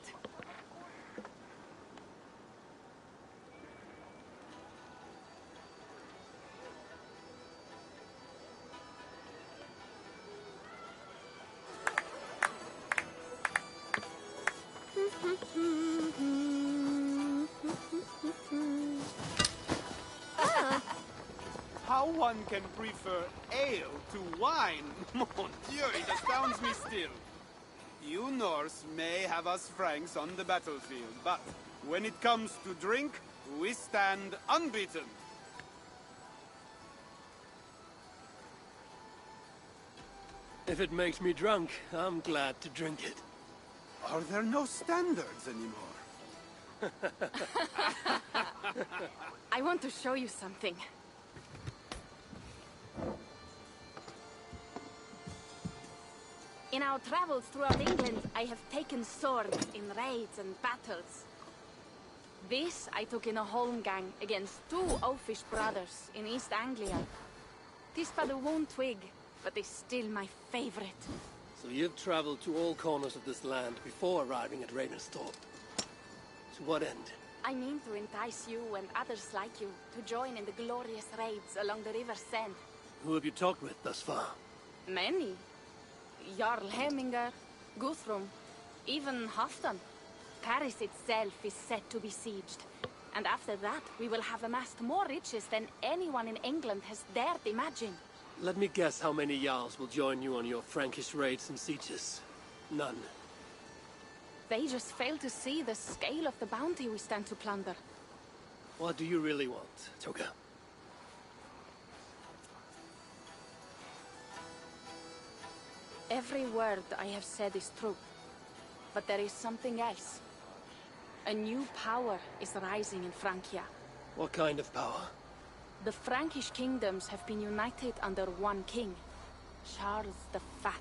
How one can prefer ale to wine? Mon Dieu, it astounds me still. You Norse may have us Franks on the battlefield, but when it comes to drink, we stand unbeaten.
If it makes me drunk, I'm glad to drink it.
Are there no standards anymore?
I want to show you something. In our travels throughout England, I have taken swords in raids and battles. This I took in a holmgang against 2 oafish brothers in East Anglia. Tis but a worn twig, but is still my favorite.
So you've traveled to all corners of this land before arriving at Rainerstorp. To what end?
I mean to entice you and others like you to join in the glorious raids along the River Seine.
Who have you talked with thus far?
Many. Jarl Heminger, Guthrum, even Halfdan. Paris itself is set to be sieged. And after that, we will have amassed more riches than anyone in England has dared imagine.
Let me guess how many Jarls will join you on your Frankish raids and sieges. None.
They just fail to see the scale of the bounty we stand to plunder.
What do you really want, Toka?
Every word I have said is true. But there is something else. A new power is rising in Francia.
What kind of power?
The Frankish kingdoms have been united under one king, Charles the Fat.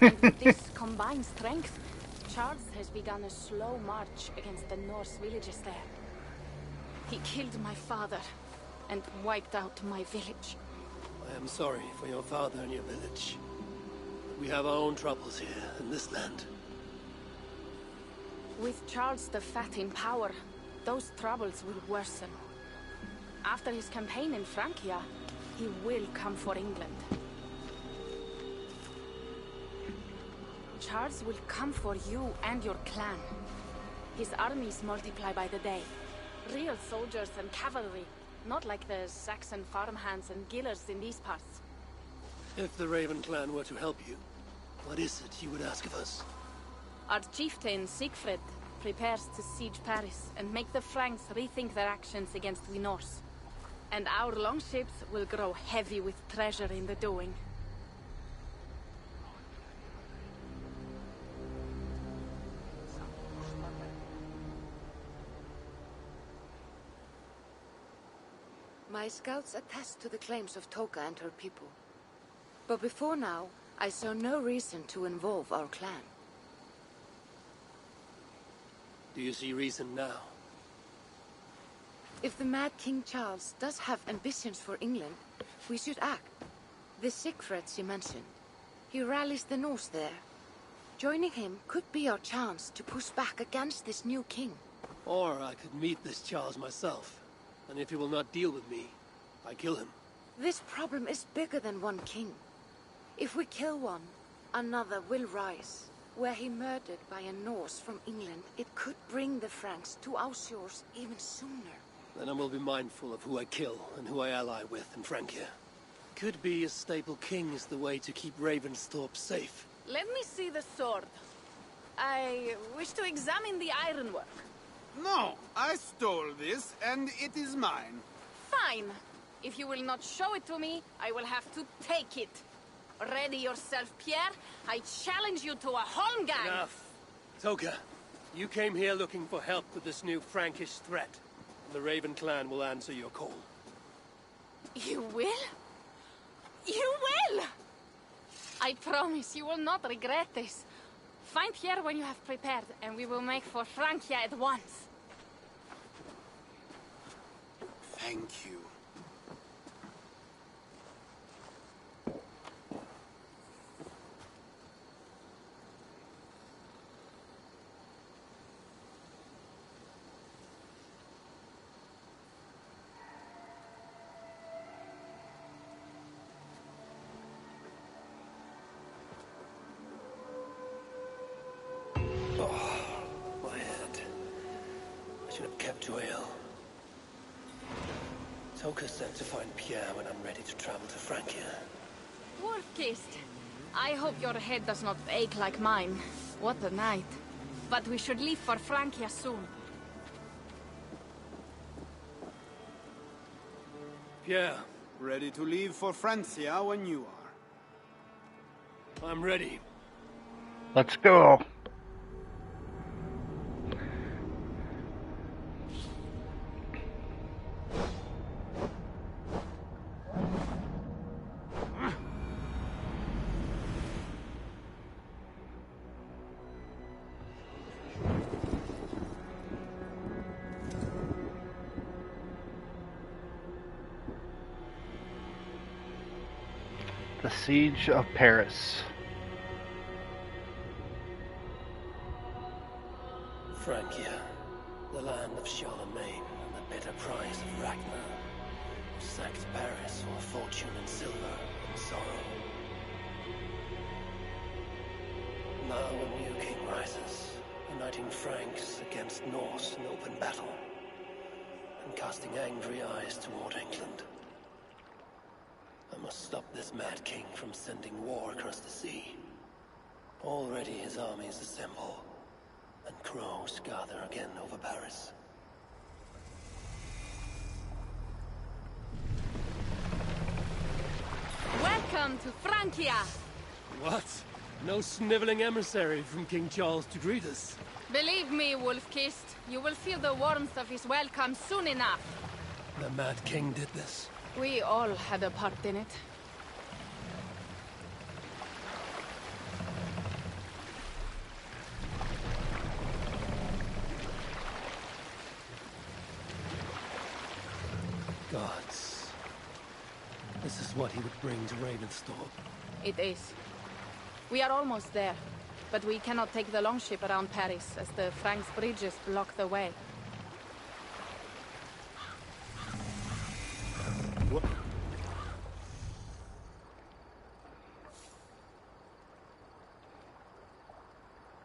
And with this combined strength, Charles has begun a slow march against the Norse villages there. He killed my father and wiped out my village.
I am sorry for your father and your village. We have our own troubles here in this land.
With Charles the Fat in power, those troubles will worsen. After his campaign in Francia, he will come for England. Charles will come for you and your clan. His armies multiply by the day. Real soldiers and cavalry,
Not like the Saxon farmhands and gillers in these parts.
If the Raven clan were to help you, what is it you would ask of us?
Our chieftain, Siegfried, prepares to siege Paris and make the Franks rethink their actions against we Norse. And our longships will grow heavy with treasure in the doing.
My scouts attest to the claims of Toka and her people. But before now, I saw no reason to involve our clan.
Do you see reason now?
If the Mad King Charles does have ambitions for England, we should act. The Siegfrieds you mentioned, he rallies the Norse there. Joining him could be our chance to push back against this new king.
Or I could meet this Charles myself, and if he will not deal with me, I kill him.
This problem is bigger than one king. If we kill one, another will rise. Were he murdered by a Norse from England, it could bring the Franks to our shores even sooner.
Then I will be mindful of who I kill and who I ally with in Francia. Could be a staple king is the way to keep Ravensthorpe safe.
Let me see the sword. I wish to examine the ironwork.
No, I stole this, and it is mine.
Fine. If you will not show it to me, I will have to take it. Ready yourself, Pierre. I challenge you to a holmgang.
Enough. Toka, you came here looking for help with this new Frankish threat. The Raven clan will answer your call.
You will? You will! I promise you will not regret this. Find Pierre when you have prepared, and we will make for Francia at once.
Thank you.
My head. I should have kept well. Toka said to find Pierre when I'm ready to travel to Francia.
Wolf-kissed. I hope your head does not ache like mine. What a night. But we should leave for Francia soon.
Pierre.
Ready to leave for Francia when you are.
I'm ready.
Let's go. The Siege of Paris.
Francia, the land of Charlemagne and the bitter prize of Ragnar, who sacked Paris for fortune and silver and sorrow. Now a new king rises, uniting Franks against Norse in open battle, and casting angry eyes toward England. I must stop this mad king from sending war across the sea. Already his armies assemble, and crows gather again over Paris.
Welcome to Francia!
What? No sniveling emissary from King Charles to greet us?
Believe me, Wolf-kissed, you will feel the warmth of his welcome soon enough.
The Mad King did this.
We all had a part in it.
Gods. This is what he would bring to Ravensthorpe.
It is. We are almost there, but we cannot take the longship around Paris as the Franks' bridges block the way.
What?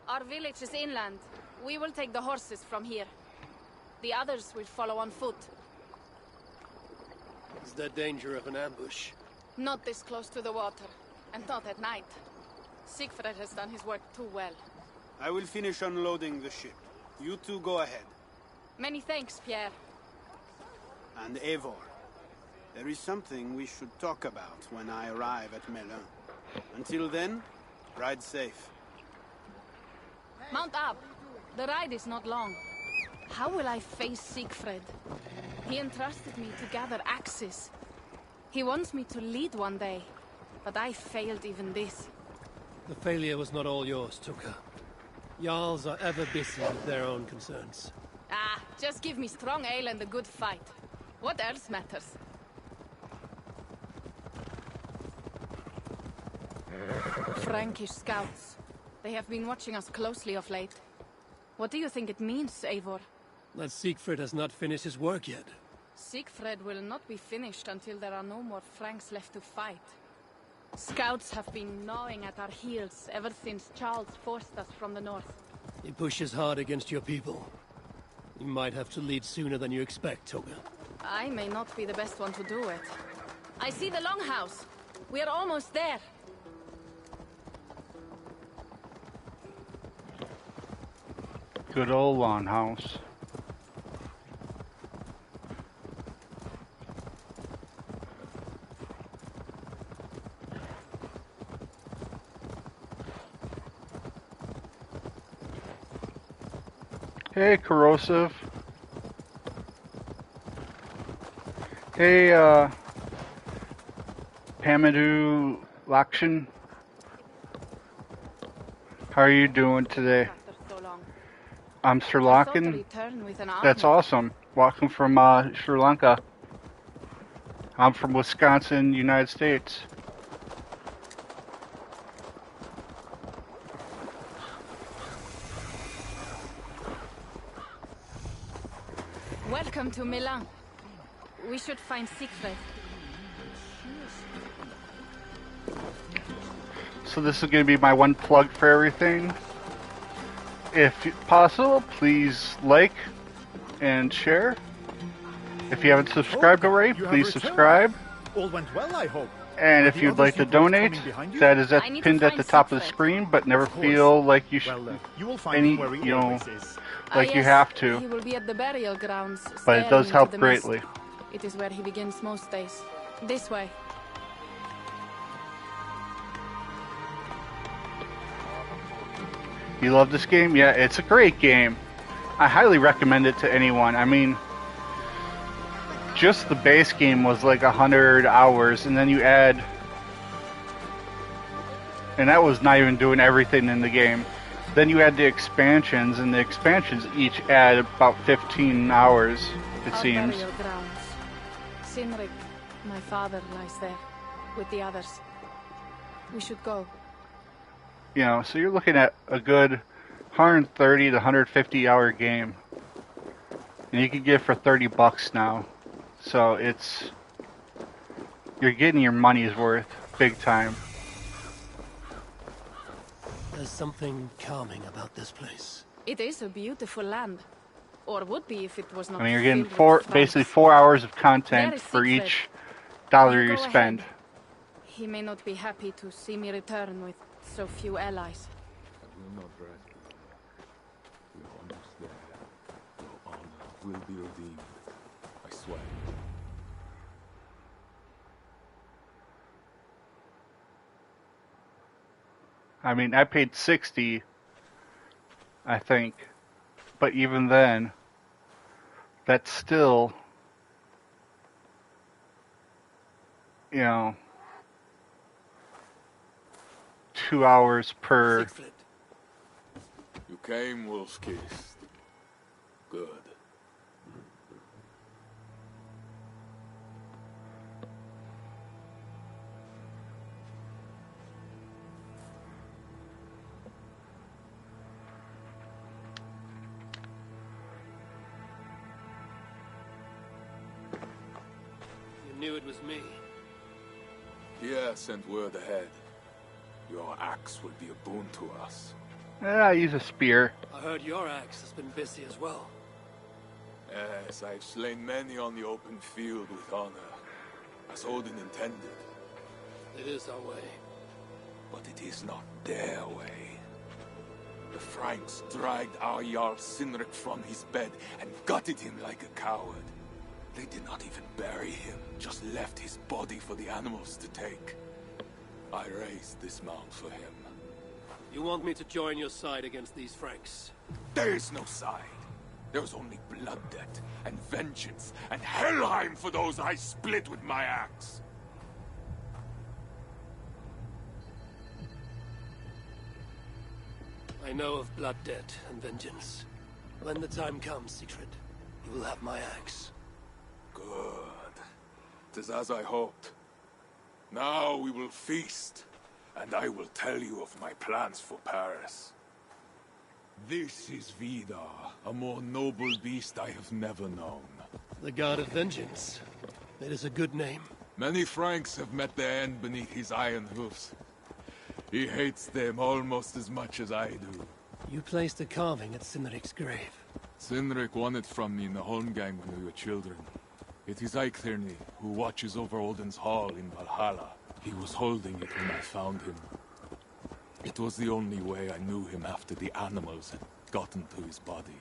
Our village is inland. We will take the horses from here. The others will follow on foot.
Is there danger of an ambush?
Not this close to the water, and not at night. Siegfried has done his work too well.
I will finish unloading the ship. You two go ahead.
Many thanks, Pierre.
And Eivor, there is something we should talk about when I arrive at Melun. Until then, ride safe.
Mount up. The ride is not long. How will I face Siegfried? He entrusted me to gather axes. He wants me to lead one day, but I failed even this.
The failure was not all yours, Tuka. Jarls are ever busy with their own concerns.
Ah, just give me strong ale and a good fight. What else matters? Frankish scouts. They have been watching us closely of late. What do you think it means, Eivor?
That Siegfried has not finished his work yet.
Siegfried will not be finished until there are no more Franks left to fight. Scouts have been gnawing at our heels ever since Charles forced us from the north.
He pushes hard against your people. You might have to lead sooner than you expect, Toga.
I may not be the best one to do it. I see the longhouse. We are almost there.
Good old longhouse. Hey, Corrosive. Hey, Pamadou Lakshan. How are you doing today? I'm Sri Lankan. That's awesome. Welcome from Sri Lanka. I'm from Wisconsin, United States.
Welcome to Milan. We should find Siegfried.
So this is going to be my one plug for everything. If possible, please like and share. If you haven't subscribed already, please subscribe.
All went well, I hope.
And if you'd like to donate, that is pinned at the top of the screen, but never feel like you should,
you will find him where he always is.
like you have to.
He will be at the burial grounds.
But it does
staring
help
into the mist.
greatly.
It is where he begins most days. This way.
You love this game? Yeah, it's a great game. I highly recommend it to anyone. I mean, just the base game was like 100 hours, and then you add... And that was not even doing everything in the game. Then you add the expansions, and the expansions each add about 15 hours, it
Our
seems.
burial grounds. Sinrik, my father, lies there with the others. We should go.
You know, so you're looking at a good 130 to 150 hour game. And you can get it for $30 now. So it's... You're getting your money's worth, big time.
There's something calming about this place.
It is a beautiful land. Or would be if it was not.
I mean, you're getting
filled with
basically
Franks.
4 hours of
There
content
is
for
Siegfried.
each dollar
You
you
go
spend.
ahead. He may not be happy to see me return with so few allies.
I will not rest. We are almost there. Your honor will be redeemed. I swear.
I mean, I paid 60, I think. But even then, that's still, you know, 2 hours per...
Siegfried.
You came, wolf's kissed. Good.
You knew it was me.
Pierre sent word ahead. Your axe will be a boon to us.
I use a spear.
I heard your axe has been busy as well.
Yes, I've slain many on the open field with honor. as Odin intended.
It is our way.
But it is not their way. The Franks dragged our Jarl Sinric from his bed and gutted him like a coward. They did not even bury him, just left his body for the animals to take. I raised this mound for him.
You want me to join your side against these Franks?
There is no side. There is only blood debt, and vengeance, and Helheim for those I split with my axe.
I know of blood debt and vengeance. When the time comes, Siegfried, you will have my axe.
Good. 'Tis as I hoped. Now we will feast, and I will tell you of my plans for Paris. This is Vidar, a more noble beast I have never known.
The God of Vengeance. It is a good name.
Many Franks have met their end beneath his iron hoofs. He hates them almost as much as I do.
You placed a carving at Sinric's grave.
Sinric won it from me in the Holmgang when we were children. It is Eiktherni, who watches over Odin's hall in Valhalla. He was holding it when I found him. It was the only way I knew him after the animals had gotten to his body.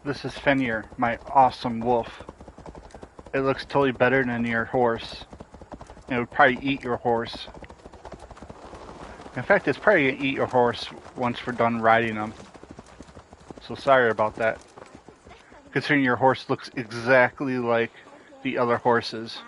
This is Fenrir, my awesome wolf. It looks totally better than your horse. It would probably eat your horse. In fact, it's probably gonna eat your horse once we're done riding them. So sorry about that. Considering your horse looks exactly like the other horses.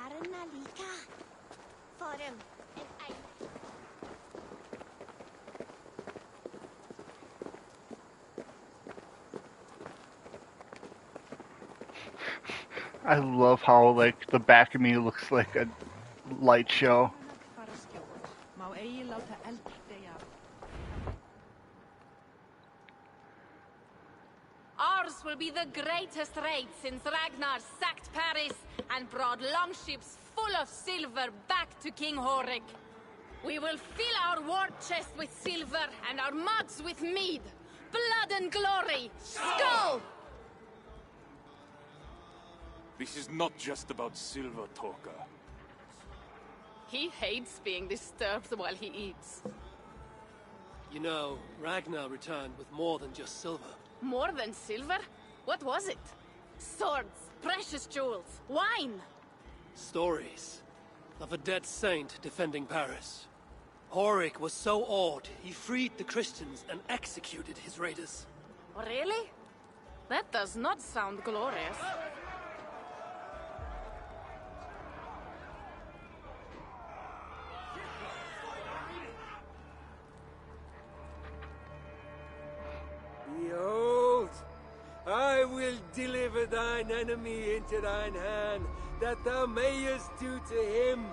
I love how, like, the back of me looks like a light show.
Ours will be the greatest raid since Ragnar sacked Paris and brought longships full of silver back to King Horik. We will fill our war chest with silver and our mugs with mead. Blood and glory! Skull!
This is not just about silver, Torka.
He hates being disturbed while he eats.
You know, Ragnar returned with more than just silver.
More than silver? What was it? Swords, precious jewels, wine!
Stories of a dead saint defending Paris. Horik was so awed, he freed the Christians and executed his raiders.
Really? That does not sound glorious.
Behold, I will deliver thine enemy into thine hand, that thou mayest do to him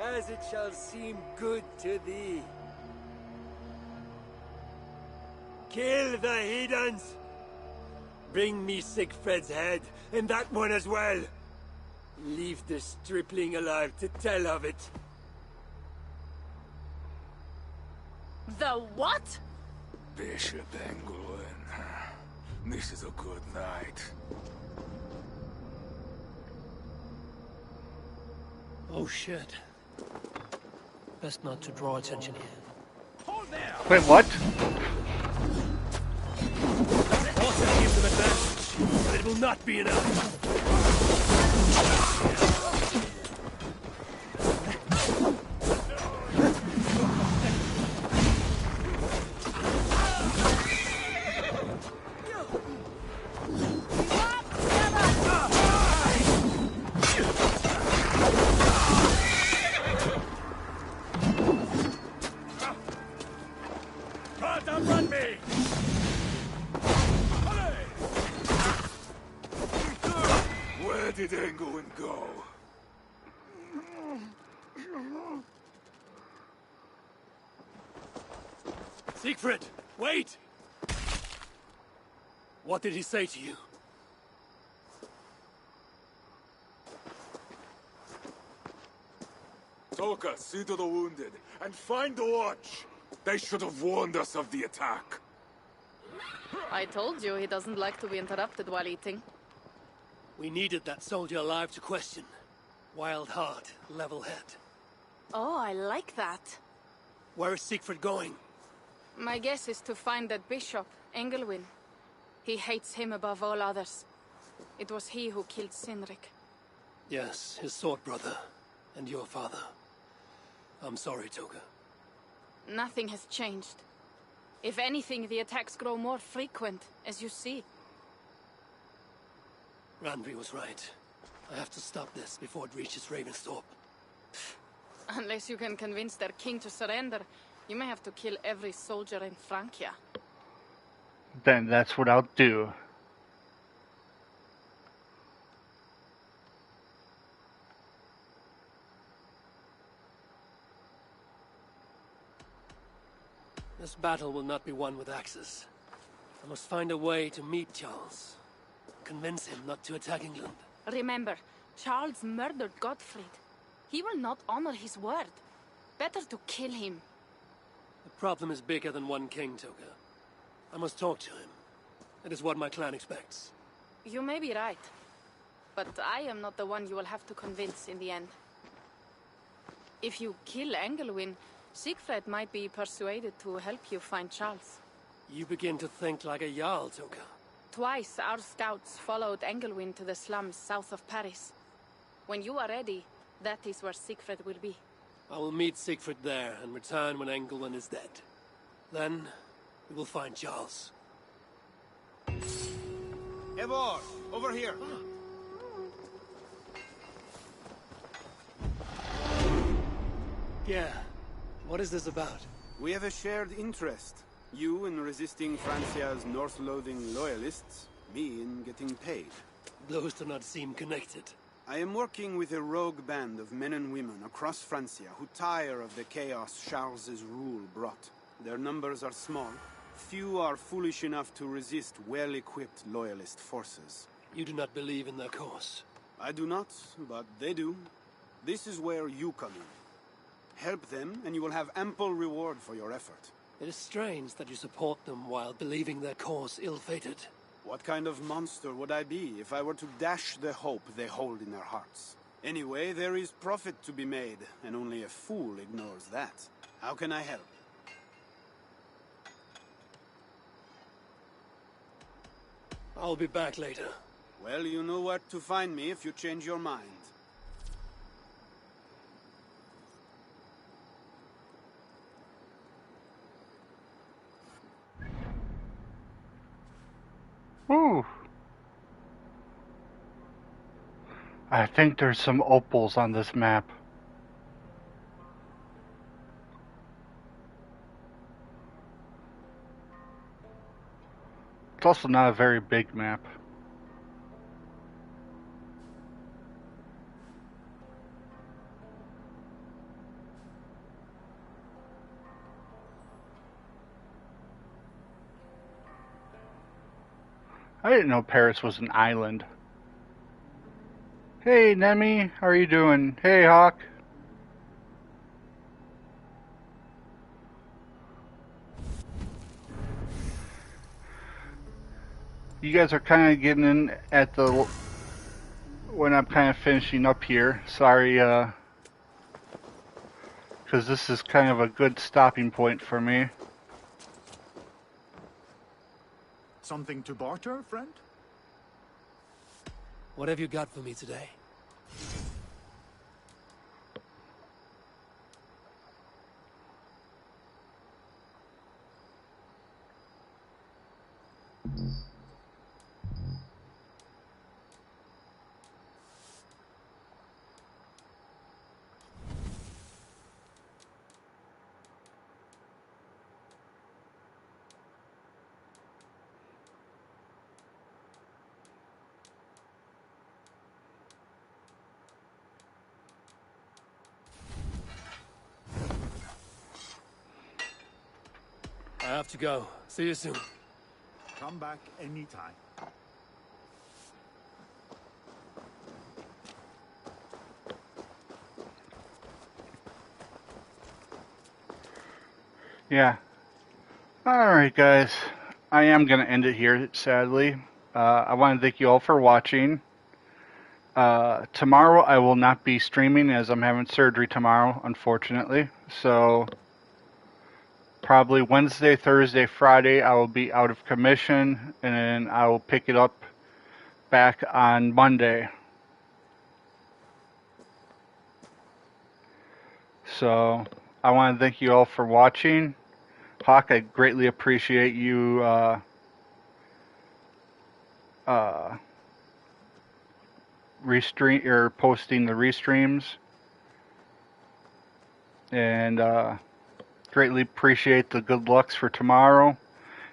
as it shall seem good to thee. Kill the heathens! Bring me Siegfried's head, and that one as well! Leave the stripling alive to tell of it.
The what?
Bishop Engelwin. This is a good night.
Oh shit. Best not to draw attention here.
Hold there!
Wait, what?
Water gives them advantage, but it will not be enough.
Where did Engelwin go?
Siegfried, wait! What did he say to you?
Toka, see to the wounded, and find the watch! They should have warned us of the attack.
I told you he doesn't like to be interrupted while eating.
We needed that soldier alive to question. Wild heart, level head.
Oh, I like that.
Where is Siegfried going?
My guess is to find that bishop, Engelwin. He hates him above all others. It was he who killed Cynric.
Yes, his sword brother. And your father. I'm sorry, Toga.
Nothing has changed. If anything, the attacks grow more frequent, as you see.
Randvi was right. I have to stop this before it reaches Ravensthorpe.
Unless you can convince their king to surrender, you may have to kill every soldier in Francia.
Then that's what I'll do.
This battle will not be won with axes. I must find a way to meet Charles. Convince him not to attack England.
Remember, Charles murdered Gottfried. He will not honor his word. Better to kill him.
The problem is bigger than one king, Toga. I must talk to him. It is what my clan expects.
You may be right. But I am not the one you will have to convince in the end. If you kill Engelwin, Siegfried might be persuaded to help you find Charles.
You begin to think like a Jarl, Toga.
Twice our scouts followed Engelwin to the slums south of Paris. When you are ready, that is where Siegfried will be.
I will meet Siegfried there and return when Engelwin is dead. Then, we will find Charles.
Eivor, over here!
Yeah. What is this about?
We have a shared interest. You in resisting Francia's north-loathing loyalists, me in getting paid.
Those do not seem connected.
I am working with a rogue band of men and women across Francia who tire of the chaos Charles's rule brought. Their numbers are small. Few are foolish enough to resist well-equipped loyalist forces.
You do not believe in their cause?
I do not, but they do. This is where you come in. Help them, and you will have ample reward for your effort.
It is strange that you support them while believing their cause ill-fated.
What kind of monster would I be if I were to dash the hope they hold in their hearts? Anyway, there is profit to be made, and only a fool ignores that. How can I help?
I'll be back later.
Well, you know where to find me if you change your mind.
Ooh. I think there's some opals on this map. It's also not a very big map. I didn't know Paris was an island. Hey, Nemi, how are you doing? Hey, Hawk. You guys are kind of getting in at the... when I'm kind of finishing up here. Sorry, because this is kind of a good stopping point for me.
Something to barter, friend?
What have you got for me today? I have to go. See you soon.
Come back anytime.
Yeah. Alright, guys. I am going to end it here, sadly. I want to thank you all for watching. Tomorrow I will not be streaming as I'm having surgery tomorrow, unfortunately. So probably Wednesday, Thursday, Friday I will be out of commission, and then I will pick it up back on Monday. So I want to thank you all for watching. Hawk, I greatly appreciate you restream or posting the restreams, and greatly appreciate the good lucks for tomorrow.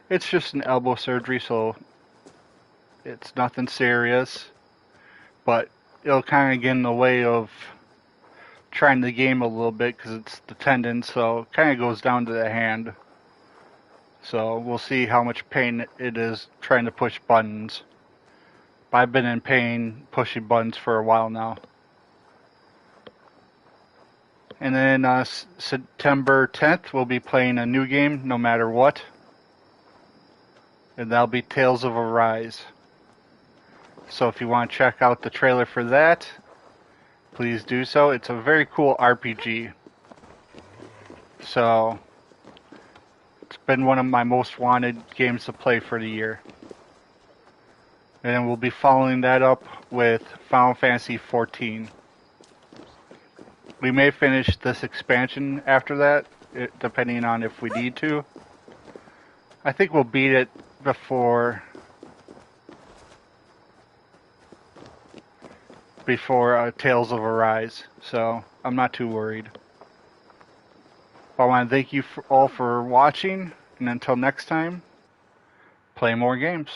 It's just an elbow surgery, so it's nothing serious, but it'll kind of get in the way of trying the game a little bit because it's the tendon, so it kind of goes down to the hand. So we'll see how much pain it is trying to push buttons. But I've been in pain pushing buttons for a while now. And then September 10th, we'll be playing a new game, No Matter What. And that'll be Tales of Arise. So if you want to check out the trailer for that, please do so. It's a very cool RPG. So it's been one of my most wanted games to play for the year. And then we'll be following that up with Final Fantasy XIV. We may finish this expansion after that, depending on if we need to. I think we'll beat it before Tales of Arise, so I'm not too worried. I want to thank you all for watching, and until next time, play more games.